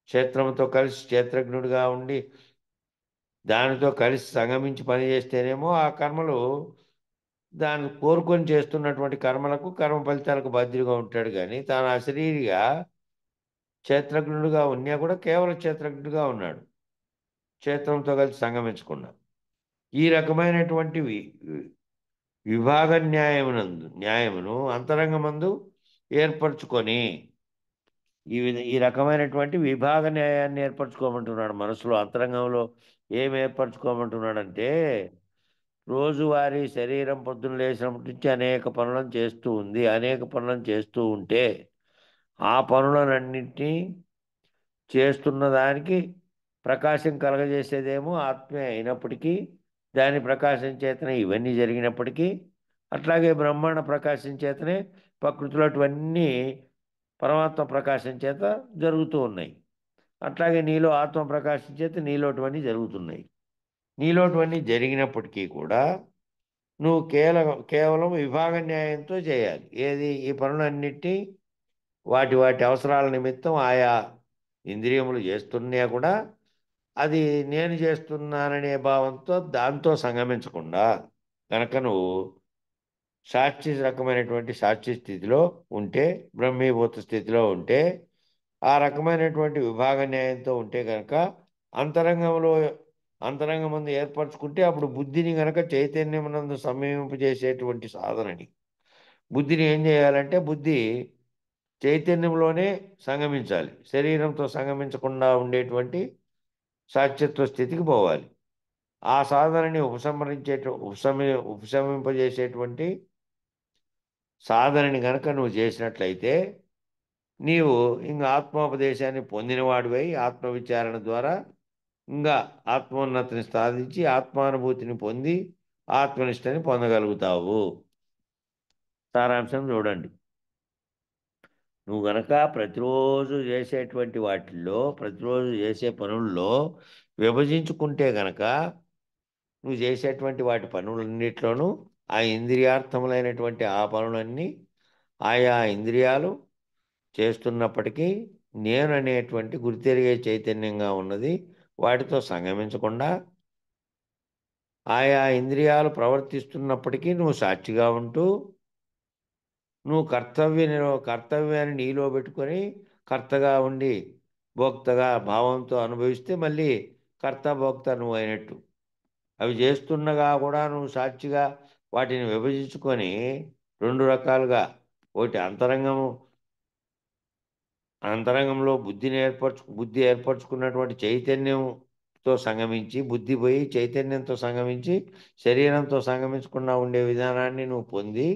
క్షేత్రంతో కలిసి క్షేత్రజ్ఞుడిగా ఉండి దానితో కలిసి సంగమించి పని చేస్తేనేమో ఆ కర్మలు దాన్ని కోరుకొని చేస్తున్నటువంటి కర్మలకు కర్మ ఫలితాలకు బాధ్యుడిగా ఉంటాడు కానీ తాను అశరీరిగా క్షేత్రజ్ఞుడిగా ఉన్నా కూడా కేవలం క్షేత్రజ్ఞుడిగా ఉన్నాడు. క్షేత్రంతో కలిసి సంగమించకుండా ఈ రకమైనటువంటి విభాగ న్యాయమును అంతరంగమందు ఏర్పరచుకొని ఈ రకమైనటువంటి విభాగ న్యాయాన్ని ఏర్పరచుకోమంటున్నాడు. మనసులో అంతరంగంలో ఏం ఏర్పరచుకోమంటున్నాడంటే రోజువారీ శరీరం పొద్దున్న లేచినప్పటి నుంచి అనేక పనులను చేస్తూ ఉంది. అనేక పనులను చేస్తూ ఉంటే ఆ పనులన్నింటినీ చేస్తున్న దానికి ప్రకాశం కలగజేసేదేమో ఆత్మే అయినప్పటికీ దాని ప్రకాశం చేతనే ఇవన్నీ జరిగినప్పటికీ అట్లాగే బ్రహ్మాండ ప్రకాశం చేతనే ప్రకృతిలో అటువన్నీ పరమాత్మ ప్రకాశం చేత జరుగుతూ ఉన్నాయి. అట్లాగే నీలో ఆత్మ ప్రకాశం చేత నీలోటివన్నీ జరుగుతున్నాయి. నీలోటివన్నీ జరిగినప్పటికీ కూడా నువ్వు కేవలం విభాగ న్యాయంతో చేయాలి. ఏది ఈ పనులన్నిటి వాటి వాటి అవసరాల నిమిత్తం ఆయా ఇంద్రియములు చేస్తున్నా కూడా అది నేను చేస్తున్నాననే భావంతో దాంతో సంగమించకుండా కనుక నువ్వు రకమైనటువంటి సాక్షి స్థితిలో ఉంటే బ్రహ్మీభూత స్థితిలో ఉంటే ఆ రకమైనటువంటి విభాగ న్యాయంతో ఉంటే కనుక అంతరంగంలో అంతరంగమందు ఏర్పరచుకుంటే అప్పుడు బుద్ధిని కనుక చైతన్యమునందు సంయమింపజేసేటువంటి సాధనని బుద్ధిని ఏం చేయాలంటే బుద్ధి చైతన్యంలోనే సంగమించాలి. శరీరంతో సంగమించకుండా ఉండేటువంటి సాక్షిత్వ స్థితికి పోవాలి. ఆ సాధనని ఉపశమింపజేసేటువంటి సాధనని కనుక నువ్వు చేసినట్లయితే నీవు ఇంకా ఆత్మోపదేశాన్ని పొందినవాడివై ఆత్మవిచారణ ద్వారా ఇంకా ఆత్మోన్నతిని సాధించి ఆత్మానుభూతిని పొంది ఆత్మనిష్టని పొందగలుగుతావు. సారాంశం చూడండి. నువ్వు గనక ప్రతిరోజు చేసేటువంటి వాటిల్లో ప్రతిరోజు చేసే పనుల్లో విభజించుకుంటే గనక నువ్వు చేసేటువంటి వాటి పనులన్నిట్లోనూ ఆ ఇంద్రియార్థములైనటువంటి ఆ పనులన్నీ ఆయా ఇంద్రియాలు చేస్తున్నప్పటికీ నేను అనేటువంటి గుర్తెరిగే చైతన్యంగా ఉన్నది వాటితో సంగమించకుండా ఆయా ఇంద్రియాలు ప్రవర్తిస్తున్నప్పటికీ నువ్వు సాక్షిగా ఉంటూ నువ్వు కర్తవ్యాన్ని నీలో పెట్టుకొని కర్తగా ఉండి భోక్తగా భావంతో అనుభవిస్తే మళ్ళీ కర్త భోక్త నువ్వు అయినట్టు. అవి చేస్తుండగా కూడా నువ్వు సాక్షిగా వాటిని విభజించుకొని రెండు రకాలుగా ఒకటి అంతరంగము అంతరంగంలో బుద్ధి ఏర్పరచుకున్నటువంటి చైతన్యంతో సంగమించి, బుద్ధి పోయి చైతన్యంతో సంగమించి శరీరంతో సంగమించకుండా ఉండే విధానాన్ని నువ్వు పొంది,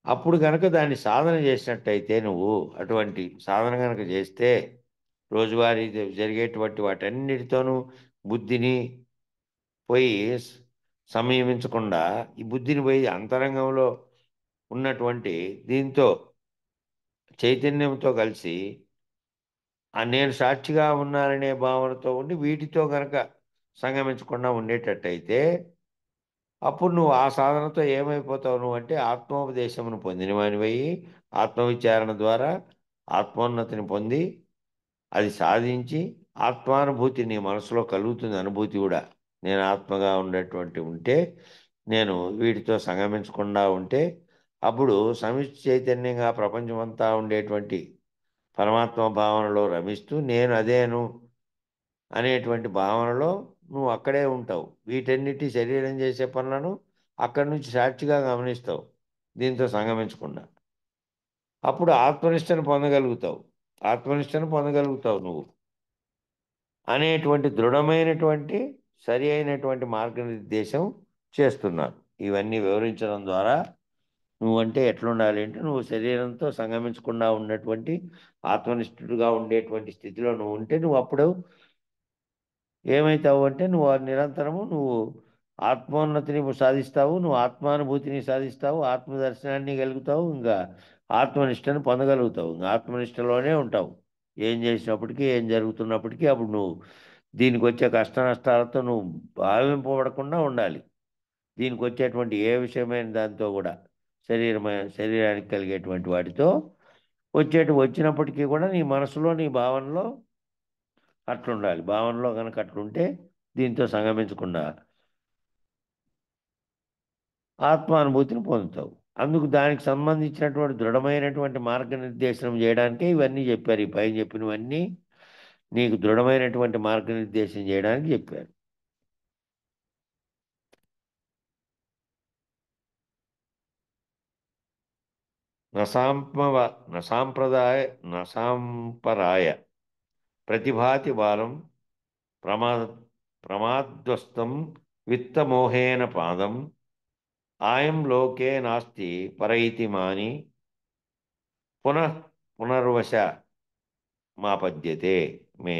అప్పుడు గనక దాన్ని సాధన చేసినట్టయితే నువ్వు అటువంటి సాధన గనక చేస్తే రోజువారీ జరిగేటువంటి వాటన్నిటితోనూ బుద్ధిని పోయి సంయమించకుండా ఈ బుద్ధిని పోయి అంతరంగంలో ఉన్నటువంటి దీంతో చైతన్యంతో కలిసి నేను సాక్షిగా ఉన్నాననే భావనతో ఉండి వీటితో గనక సంగమించకుండా ఉండేటట్టయితే అప్పుడు నువ్వు ఆ సాధనతో ఏమైపోతావు నువ్వు అంటే ఆత్మోపదేశమును పొందినవానివయి ఆత్మవిచారణ ద్వారా ఆత్మోన్నతిని పొంది అది సాధించి ఆత్మానుభూతి నీ మనసులో కలుగుతుంది. అనుభూతి కూడా నేను ఆత్మగా ఉండేటువంటి ఉంటే నేను వీటితో సంగమించకుండా ఉంటే అప్పుడు సమిష్టి చైతన్యంగా ప్రపంచమంతా ఉండేటువంటి పరమాత్మ భావనలో రమిస్తూ నేను అదేను అనేటువంటి భావనలో నువ్వు అక్కడే ఉంటావు. వీటన్నిటి శరీరం చేసే పనులను అక్కడి నుంచి సాక్షిగా గమనిస్తావు దీంతో సంగమించకుండా. అప్పుడు ఆత్మనిష్టను పొందగలుగుతావు నువ్వు అనేటువంటి దృఢమైనటువంటి సరి అయినటువంటి మార్గనిర్దేశం చేస్తున్నారు. ఇవన్నీ వివరించడం ద్వారా నువ్వంటే ఎట్లుండాలి అంటే నువ్వు శరీరంతో సంగమించకుండా ఉన్నటువంటి ఆత్మనిష్ఠుడుగా ఉండేటువంటి స్థితిలో నువ్వు ఉంటే నువ్వు అప్పుడు ఏమైతావు అంటే నువ్వు నిరంతరము నువ్వు ఆత్మోన్నతిని సాధిస్తావు, నువ్వు ఆత్మానుభూతిని సాధిస్తావు, ఆత్మదర్శనాన్ని కలుగుతావు, ఇంకా ఆత్మనిష్టను పొందగలుగుతావు. ఇంకా ఆత్మనిష్టలోనే ఉంటావు ఏం చేసినప్పటికీ ఏం జరుగుతున్నప్పటికీ. అప్పుడు నువ్వు దీనికి వచ్చే కష్ట నష్టాలతో నువ్వు భావింపబడకుండా ఉండాలి. దీనికి వచ్చేటువంటి ఏ విషయమైన దాంతో కూడా శరీరానికి కలిగేటువంటి వాటితో వచ్చినప్పటికీ కూడా నీ మనసులో నీ భావనలో అట్లుండాలి. భావనలో కనుక అట్లుంటే దీంతో సంగమించకుండా ఆత్మానుభూతిని పొందుతావు. అందుకు దానికి సంబంధించినటువంటి దృఢమైనటువంటి మార్గనిర్దేశనం చేయడానికే ఇవన్నీ చెప్పారు. ఈ పైన చెప్పినవన్నీ నీకు దృఢమైనటువంటి మార్గనిర్దేశం చేయడానికి చెప్పారు. నసాంప్రదాయ నసాంపరాయ ప్రతిభాతి బాలం ప్రమాద్వస్తం విత్తమోహేన పాదం ఆయం లోకే నాస్తి పరైతి మాని పునర్వశ మాపద్యతే మే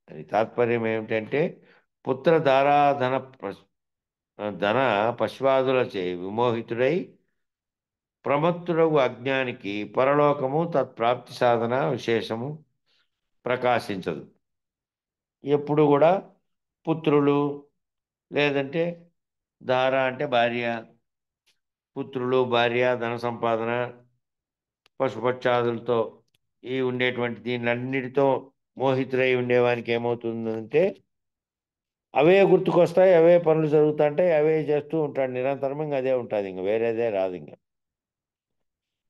అని తాత్పర్యం ఏమిటంటే ధన పశ్వాదులచే విమోహితుడై ప్రమత్తుడగు అజ్ఞానికి పరలోకము తత్ప్రాప్తి సాధన విశేషము ప్రకాశించదు. ఎప్పుడు కూడా పుత్రులు లేదంటే ధార అంటే భార్య, పుత్రులు భార్య ధన సంపాదన పశుపక్షాదులతో ఈ ఉండేటువంటి దీనిలన్నిటితో మోహితుడై ఉండేవానికి ఏమవుతుందంటే అవే గుర్తుకొస్తాయి, అవే పనులు జరుగుతుంటాయి, అవే చేస్తూ ఉంటాడు నిరంతరం. ఇంకా అదే ఉంటుంది, ఇంక వేరేదే రాదు. ఇంకా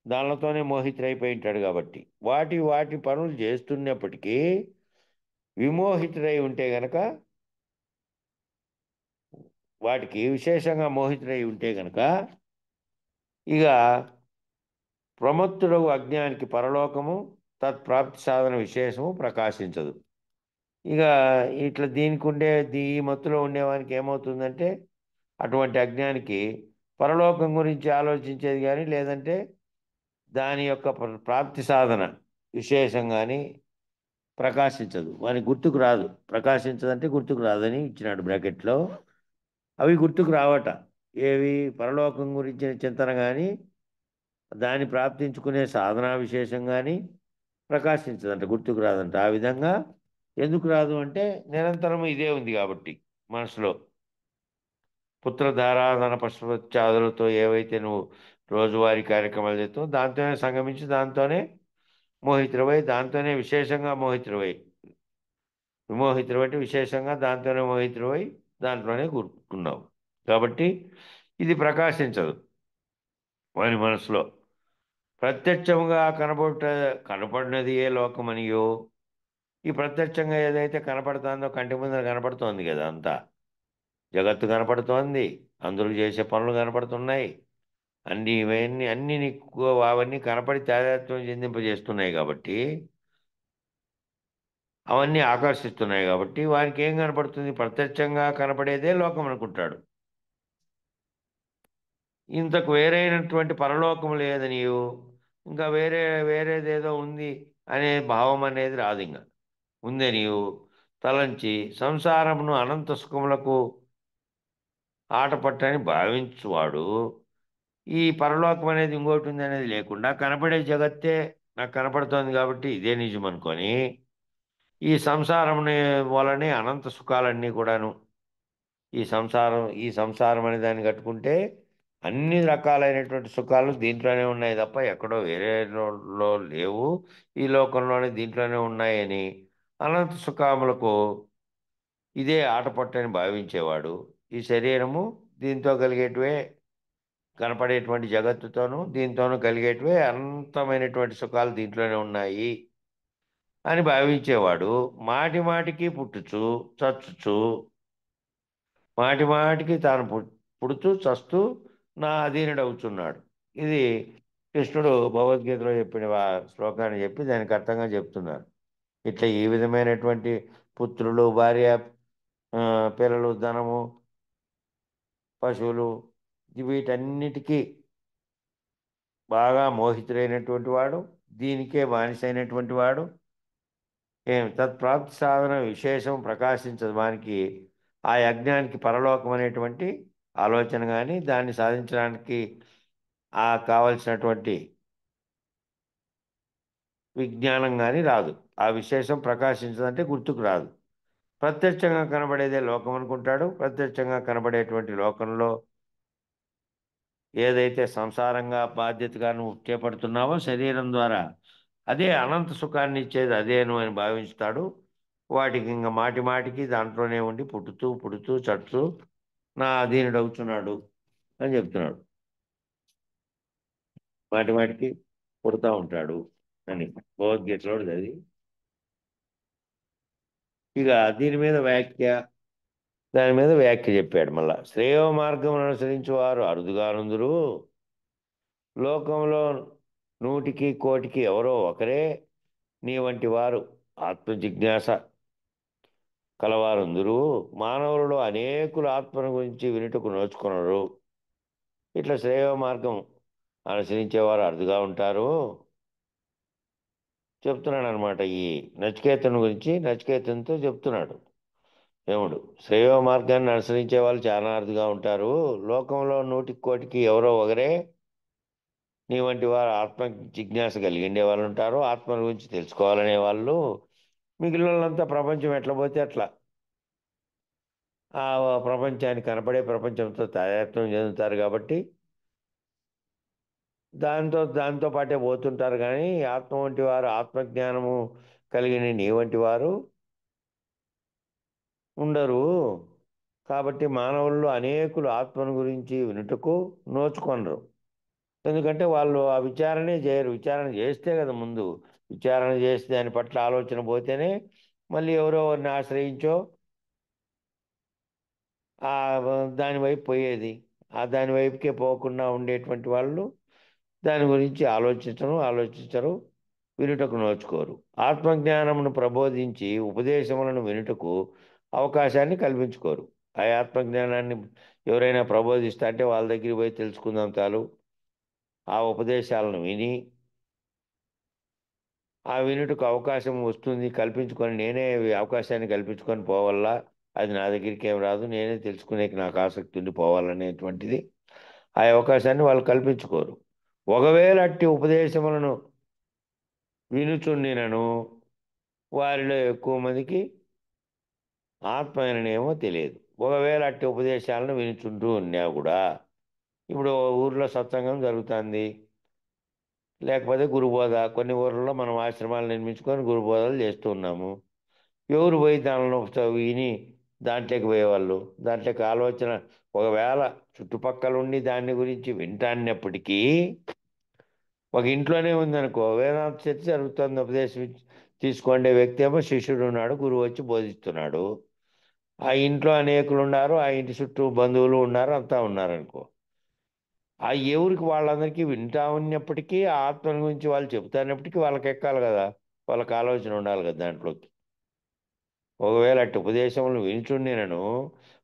దానితోనే మోహితుడైపోయి ఉంటాడు కాబట్టి వాటి పనులు చేస్తున్నప్పటికీ విమోహితుడై ఉంటే గనక వాటికి విశేషంగా మోహితుడై ఉంటే గనక ఇక ప్రమత్తుడగు అజ్ఞానికి పరలోకము తత్ప్రాప్తి సాధన విశేషము ప్రకాశించదు. ఇక ఇట్లా ఈ మత్తులో ఉండేవానికి ఏమవుతుందంటే అటువంటి అజ్ఞానికి పరలోకం గురించి ఆలోచించేది కానీ లేదంటే దాని యొక్క ప్రాప్తి సాధన విశేషం కానీ ప్రకాశించదు, వానికి గుర్తుకు రాదు. ప్రకాశించదంటే గుర్తుకు రాదని ఇచ్చినాడు బ్రాకెట్లో. అవి గుర్తుకు రావట. ఏవి? పరలోకం గురించిన చింతన కానీ దాన్ని ప్రాప్తించుకునే సాధనా విశేషం కానీ ప్రకాశించదంట, గుర్తుకు రాదంట. ఆ విధంగా ఎందుకు రాదు అంటే నిరంతరం ఇదే ఉంది కాబట్టి మనసులో. పుత్రధారాధన పశుపత్యాదులతో ఏవైతే నువ్వు రోజువారీ కార్యక్రమాలు చేస్తావు దాంతోనే సంగమించి దాంతోనే మోహితుడివై దాంతోనే విశేషంగా విమోహితుడివై విశేషంగా దాంతోనే మోహితుడివై దాంట్లోనే కూరుకున్నావు కాబట్టి ఇది ప్రకాశించదు వాని మనసులో. ప్రత్యక్షంగా కనపడినది ఏ లోకమనియో, ఈ ప్రత్యక్షంగా ఏదైతే కనపడుతుందో కంటి ముందర కనపడుతోంది కదా, అంతా జగత్తు కనపడుతోంది, అందరూ చేసే పనులు కనపడుతున్నాయి, అన్ని నీకు అవన్నీ కనపడి తాదాత్మ్యం చెందింపజేస్తున్నాయి కాబట్టి, అవన్నీ ఆకర్షిస్తున్నాయి కాబట్టి వానికి ఏం కనపడుతుంది? ప్రత్యక్షంగా కనపడేదే లోకం అనుకుంటాడు. ఇంతకు వేరైనటువంటి పరలోకం లేదు నీవు, ఇంకా వేరేదేదో ఉంది అనే భావం అనేది రాదు. ఇంకా ఉందే నీవు తలంచి సంసారమును అనంత సుఖములకు ఆటపట్టని భావించువాడు ఈ పరలోకం అనేది ఇంకోటి ఉంది అనేది లేకుండా కనపడే జగత్తే నాకు కనపడుతోంది కాబట్టి ఇదే నిజం అనుకొని ఈ సంసారం వలనే అనంత సుఖాలన్నీ కూడాను ఈ సంసారం అనే దాన్ని కట్టుకుంటే అన్ని రకాలైనటువంటి సుఖాలు దీంట్లోనే ఉన్నాయి తప్ప ఎక్కడో వేరే లో లేవు, ఈ లోకంలోనే దీంట్లోనే ఉన్నాయని అనంత సుఖాములకు ఇదే ఆటపట్టని భావించేవాడు. ఈ శరీరము దీంతో కలిగేటివే, కనపడేటువంటి జగత్తుతోనూ దీంతోనూ కలిగేటివే అనంతమైనటువంటి సుఖాలు దీంట్లోనే ఉన్నాయి అని భావించేవాడు. మాటి మాటికి పుట్టుచు చచ్చుచు, మాటి మాటికి తాను పుడుతూ చస్తూ నా అధీనుడవుతున్నాడు. ఇది కృష్ణుడు భగవద్గీతలో చెప్పిన శ్లోకాన్ని చెప్పి దానికి అర్థంగా చెప్తున్నారు. ఇట్లా ఈ విధమైనటువంటి పుత్రులు, భార్య, పిల్లలు, ధనము, పశువులు, వీటన్నిటికీ బాగా మోహితుడైనటువంటి వాడు, దీనికే బానిసైనటువంటి వాడు, తత్ప్రాప్తి సాధన విశేషం ప్రకాశించదు వానికి. ఆ యజ్ఞానికి పరలోకం అనేటువంటి ఆలోచన కానీ దాన్ని సాధించడానికి కావలసినటువంటి విజ్ఞానం కానీ రాదు. ఆ విశేషం ప్రకాశించదంటే గుర్తుకు రాదు. ప్రత్యక్షంగా కనబడేదే లోకం అనుకుంటాడు. ప్రత్యక్షంగా కనబడేటువంటి లోకంలో ఏదైతే సంసారంగా బాధ్యతగా నువ్వు చేపడుతున్నావో శరీరం ద్వారా అదే అనంత సుఖాన్ని ఇచ్చేది అదేను అని భావిస్తాడు. వాటికి ఇంకా మాటి మాటికి దాంట్లోనే ఉండి పుట్టుతూ పుడుతూ చట్టు నా అధీనుడవుతున్నాడు అని చెప్తున్నాడు. మాటి మాటికి పుడతా ఉంటాడు అని భగవద్గీతలో అది. ఇక దాని మీద వ్యాఖ్య చెప్పాడు. మళ్ళా శ్రేయో మార్గం అనుసరించి వారు అరుదుగానుందురు, లోకంలో 100 కోటికి ఎవరో ఒకరే నీ వంటి వారు ఆత్మజిజ్ఞాస కలవారుందురు. మానవులలో అనేకులు ఆత్మను గురించి వినుటకు నోచుకున్నారు. ఇట్లా శ్రేయో మార్గం అనుసరించేవారు అరుదుగా ఉంటారు చెప్తున్నాడు అనమాట. ఈ నచికేతుని గురించి నచికేతునితో చెప్తున్నాడు యముడు. శ్రేయో మార్గాన్ని అనుసరించే వాళ్ళు చాలా అరుదుగా ఉంటారు. లోకంలో 100 కోటికి ఎవరో ఒకరే నీ వంటి వారు ఆత్మ జిజ్ఞాస కలిగిండే వాళ్ళు ఉంటారు, ఆత్మ గురించి తెలుసుకోవాలనే వాళ్ళు. మిగిలిన వాళ్ళంతా ప్రపంచం ఎట్లా పోతే అట్లా ఆ ప్రపంచానికి కనపడే ప్రపంచంతో తాదాత్మ్యం చెందుతారు కాబట్టి దాంతో పాటే పోతుంటారు. కానీ ఆత్మ వంటి వారు, ఆత్మజ్ఞానము కలిగిన నీ వంటి వారు ఉండరు. కాబట్టి మానవుల్లో అనేకులు ఆత్మను గురించి వినుటకు నోచుకొనరు. ఎందుకంటే వాళ్ళు ఆ విచారణే చేయరు. విచారణ చేస్తే కదా ముందు, విచారణ చేసి దాని పట్ల ఆలోచన పోతేనే మళ్ళీ ఎవరో వారిని ఆశ్రయించో ఆ దాని వైపు పోయేది. దాని వైపుకే పోకుండా ఉండేటువంటి వాళ్ళు దాని గురించి ఆలోచించరు, వినుటకు నోచుకోరు. ఆత్మజ్ఞానమును ప్రబోధించి ఉపదేశములను వినుటకు అవకాశాన్ని కల్పించుకోరు. ఆ ఆత్మజ్ఞానాన్ని ఎవరైనా ప్రబోధిస్తా అంటే వాళ్ళ దగ్గరికి పోయి తెలుసుకుందాం చాలు, ఆ ఉపదేశాలను విని ఆ వినుటకు అవకాశం వస్తుంది కల్పించుకొని, నేనే అవకాశాన్ని కల్పించుకొని పోవాలా, అది నా దగ్గరికి ఏం రాదు, నేనే తెలుసుకునేకి నాకు ఆసక్తి ఉండి పోవాలనేటువంటిది ఆ అవకాశాన్ని వాళ్ళు కల్పించుకోరు. ఒకవేళ అట్టి ఉపదేశములను వినుచుండినను వారిలో ఎక్కువ మందికి ఆత్మయననేమో తెలియదు. ఒకవేళ అట్టి ఉపదేశాలను వినుచుంటూ ఉన్నా కూడా, ఇప్పుడు ఊర్లో సత్సంగం జరుగుతుంది, లేకపోతే గురుబోధ, కొన్ని ఊర్లలో మనం ఆశ్రమాలు నిర్మించుకొని గురుబోధలు చేస్తూ ఉన్నాము. ఎవరు పోయి దానిలో విని దాంట్లోకి పోయేవాళ్ళు, దాంట్లోకి ఆలోచన ఒకవేళ చుట్టుపక్కల ఉండి దాని గురించి వింటాన్నప్పటికీ, ఒక ఇంట్లోనే ఉందనుకో, వేదాంత చర్చ జరుగుతుంది, ఉపదేశం తీసుకోండే వ్యక్తి ఏమో శిష్యుడు ఉన్నాడు, గురువు వచ్చి బోధిస్తున్నాడు. ఆ ఇంట్లో అనేకులు ఉన్నారు, ఆ ఇంటి చుట్టూ బంధువులు ఉన్నారు, అంతా ఉన్నారనుకో. ఆ ఎవరికి వాళ్ళందరికీ వింటా ఉన్నప్పటికీ ఆ ఆత్మల గురించి వాళ్ళు చెబుతున్నప్పటికీ వాళ్ళకి ఎక్కాలి కదా, వాళ్ళకి ఆలోచన ఉండాలి కదా దాంట్లోకి. ఒకవేళ అట్టి ఉపదేశములు వింటుండేనను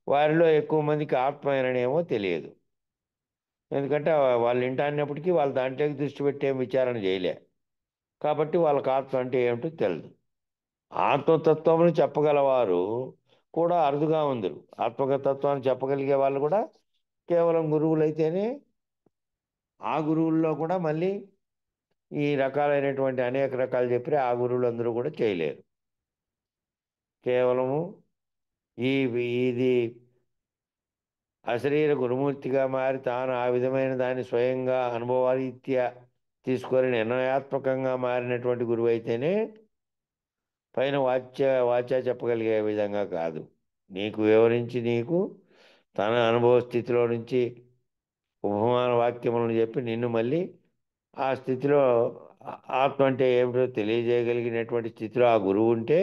వారిలో ఎక్కువ మందికి ఆత్మ అయిననేమో తెలియదు. ఎందుకంటే వాళ్ళు వింటా అన్నప్పటికీ వాళ్ళు దాంట్లోకి దృష్టి పెట్టి ఏం విచారణ చేయలే, కాబట్టి వాళ్ళకి ఆత్మ అంటే ఏమిటో తెలియదు. ఆత్మతత్వమును చెప్పగలవారు కూడా అరుదుగా ఉందరు. ఆత్మతత్వాన్ని చెప్పగలిగే వాళ్ళు కూడా కేవలం గురువులైతేనే, ఆ గురువుల్లో కూడా మళ్ళీ ఈ రకాలైనటువంటి అనేక రకాలు చెప్పి ఆ గురువులందరూ కూడా చేయలేరు. కేవలము ఈ ఇది అశరీర గురుమూర్తిగా మారి తాను ఆ విధమైన దాన్ని స్వయంగా అనుభవరీత్యా తీసుకొని నిర్ణయాత్మకంగా మారినటువంటి గురువు అయితేనే పైన వాచ్య చెప్పగలిగే విధంగా కాదు. నీకు వివరించి నీకు తన అనుభవ స్థితిలో నుంచి ఉపమాన వాక్యములను చెప్పి నిన్ను మళ్ళీ ఆ స్థితిలో ఆత్మ అంటే ఏమిటో తెలియజేయగలిగినటువంటి స్థితిలో ఆ గురువు ఉంటే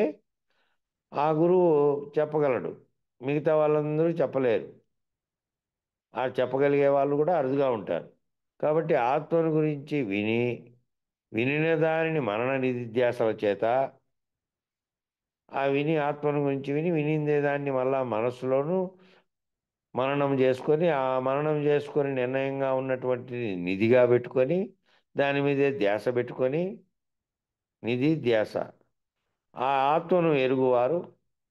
ఆ గురువు చెప్పగలడు. మిగతా వాళ్ళందరూ చెప్పలేరు. ఆ చెప్పగలిగే వాళ్ళు కూడా అరుదుగా ఉంటారు. కాబట్టి ఆత్మను గురించి వినిన దానిని మనన నిధిధ్యాసల చేత, ఆ ఆత్మను గురించి వినిందే దాన్ని మళ్ళా మనస్సులోను మననం చేసుకొని, ఆ మననం చేసుకొని నిర్ణయంగా ఉన్నటువంటి నిధిగా పెట్టుకొని దాని మీదే ధ్యాస పెట్టుకొని, నిధి ధ్యాస, ఆ ఆత్మను ఎరుగువారు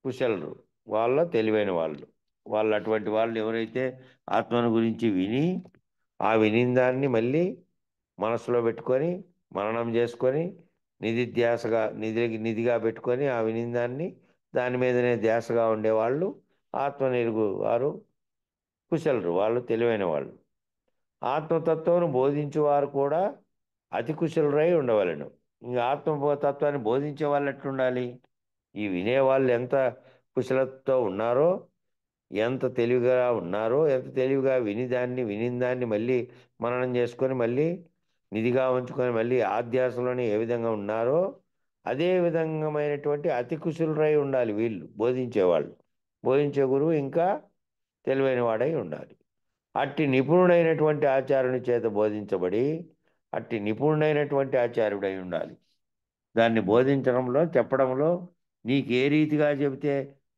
కుశలరు, వాళ్ళ తెలివైన వాళ్ళు. వాళ్ళు అటువంటి వాళ్ళు ఎవరైతే ఆత్మను గురించి ఆ వినిన దాన్ని మళ్ళీ మనసులో పెట్టుకొని మననం చేసుకొని నిధిగా పెట్టుకొని ఆ వినిన దాని మీదనే ధ్యాసగా ఉండేవాళ్ళు ఆత్మను ఎరుగు వారు కుశలరు, వాళ్ళు తెలివైన వాళ్ళు. ఆత్మతత్వం బోధించేవారు కూడా అతి కుశలురై ఉండవలను. ఇంకా ఆత్మతత్వాన్ని బోధించే వాళ్ళు ఎట్లుండాలి? ఈ వినేవాళ్ళు ఎంత కుశలతతో ఉన్నారో, ఎంత తెలివిగా ఉన్నారో, ఎంత తెలివిగా వినిన దాన్ని మళ్ళీ మననం చేసుకొని మళ్ళీ నిధిగా ఉంచుకొని మళ్ళీ ఆధ్యాసలోనే ఏ విధంగా ఉన్నారో అదే విధమైనటువంటి అతి కుశలురై ఉండాలి వీళ్ళు బోధించేవాళ్ళు. బోధించే గురువు ఇంకా తెలివైన వాడై ఉండాలి. అట్టి నిపుణుడైనటువంటి ఆచార్యుని చేత బోధించబడి అట్టి నిపుణుడైనటువంటి ఆచార్యుడై ఉండాలి. దాన్ని బోధించడంలో చెప్పడంలో నీకు ఏ రీతిగా చెబితే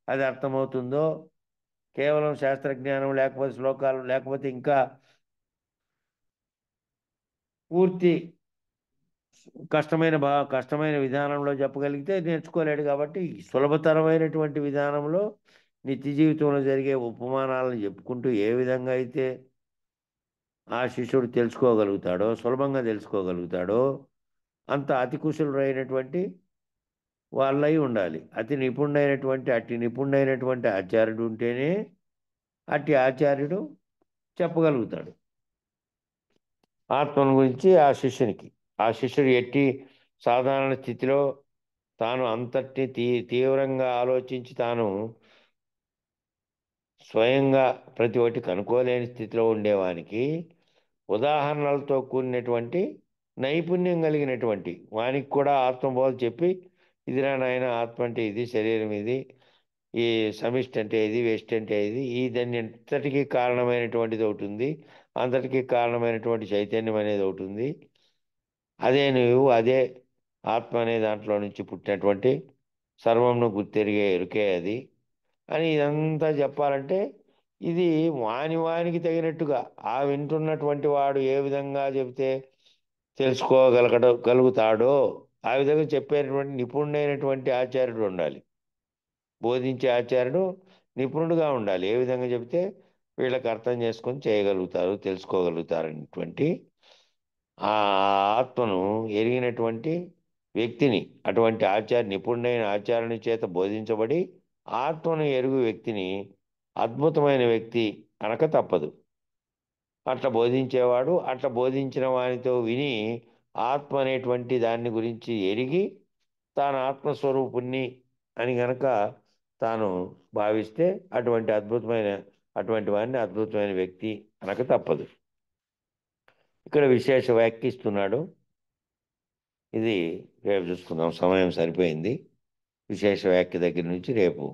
అది అర్థమవుతుందో, కేవలం శాస్త్రజ్ఞానం లేకపోతే శ్లోకాలు లేకపోతే ఇంకా పూర్తి కష్టమైన విధానంలో చెప్పగలిగితే నేర్చుకోలేడు. కాబట్టి సులభతరమైనటువంటి విధానంలో నిత్య జీవితంలో జరిగే ఉపమానాలను చెప్పుకుంటూ ఏ విధంగా అయితే ఆ శిష్యుడు తెలుసుకోగలుగుతాడో, సులభంగా తెలుసుకోగలుగుతాడో, అంత అతి కుశలుడైనటువంటి వాళ్ళై ఉండాలి. అట్టి నిపుణుడైనటువంటి ఆచార్యుడు ఉంటేనే అట్టి ఆచార్యుడు చెప్పగలుగుతాడు ఆత్మను గురించి ఆ శిష్యునికి. ఆ శిష్యుడు ఎట్టి సాధారణ స్థితిలో తాను అంతటి తీవ్రంగా ఆలోచించి తాను స్వయంగా ప్రతి ఒక్కటి కనుక్కోలేని స్థితిలో ఉండేవానికి ఉదాహరణలతో కూడినటువంటి నైపుణ్యం కలిగినటువంటి వానికి కూడా ఆత్మబోధ చెప్పి, ఇదిరా నాయన ఆత్మ అంటే ఇది, శరీరం ఇది, ఈ సమిష్టి అంటే ఇది, వెస్ట్ అంటే ఇది, ఈ దాన్ని ఎంతటికీ కారణమైనటువంటిది ఒకటి ఉంది, అంతటికీ కారణమైనటువంటి చైతన్యం అనేది ఒకటి ఉంది, అదే ఆత్మ అనే దాంట్లో నుంచి పుట్టినటువంటి సర్వంను గుర్తెరిగే ఎరుకే అది అని ఇదంతా చెప్పాలంటే ఇది వానికి తగినట్టుగా ఆ వింటున్నటువంటి వాడు ఏ విధంగా చెబితే కలుగుతాడో ఆ విధంగా చెప్పేటువంటి నిపుణుడైనటువంటి ఆచార్యుడు ఉండాలి. బోధించే ఆచార్యుడు నిపుణుడుగా ఉండాలి. ఏ విధంగా చెబితే వీళ్ళకి అర్థం చేసుకొని చేయగలుగుతారు, తెలుసుకోగలుగుతారు అనేటువంటి ఆ ఆత్మను ఎరిగినటువంటి వ్యక్తిని, అటువంటి నిపుణుడైన ఆచార్యుని చేత బోధించబడి ఆత్మను ఎరుగు వ్యక్తిని అద్భుతమైన వ్యక్తి అనక తప్పదు. అట్లా బోధించేవాడు అట్లా బోధించిన వానితో విని ఆత్మ అనేటువంటి దాన్ని గురించి ఎరిగి తాను ఆత్మస్వరూపుణ్ణి అని గనక తాను భావిస్తే అటువంటి వాడిని అద్భుతమైన వ్యక్తి అనక తప్పదు. ఇక్కడ విశేష వ్యాఖ్యిస్తున్నాడు. ఇది రేపు చూసుకుందాం, సమయం సరిపోయింది. విశేష వ్యాఖ్య దగ్గర నుంచి రేపు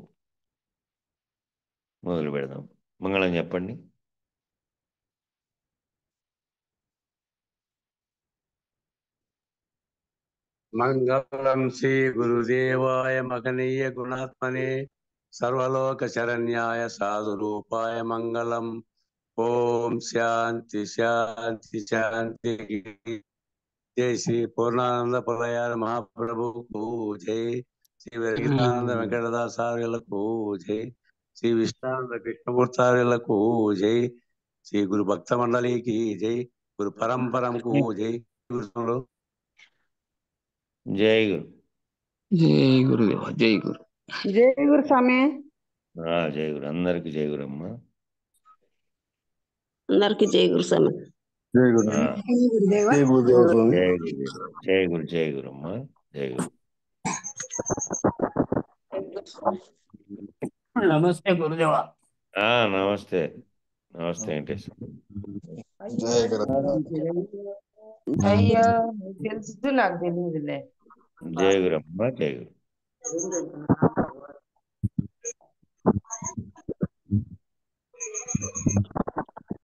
మొదలు పెడదాం. మంగళం చెప్పండి. మంగళం శ్రీ గురుదేవాయ మహనీయ గుణాత్మనే సర్వలోక శరణ్యాయ సాధు రూపాయ మంగళం. ఓం శాంతి శాంతి శాంతి. జై శ్రీ పూర్ణానంద ప్రళయాల మహాప్రభుకు జై. శ్రీ వెంకటానంద వెంకటదాసార్యులకు జై. శ్రీ విష్ణానంద కృష్ణమూర్తార్యులకు జై. శ్రీ గురు భక్త మండలికి జై. గురు పరంపరంకు జై. గురు జై గురు. జై గురుదేవ, జై గురు. జై గురు స్వామి. జై గురు. అందరికి జై గురు అమ్మ. అందరికి జై గురు స్వామి. జై గురు. గురుదేవ. జై గురుదేవ స్వామి. జై గురు. జై గురు. జై గురు అమ్మ. జై గురు. నమస్తే గురుదేవ. నమస్తే. నమస్తే వెంకటేశ్వర. జై గురు. అయ్యో తెలుసు, నాకు తెలియదులే. జై గురు అమ్మ. జై గురు.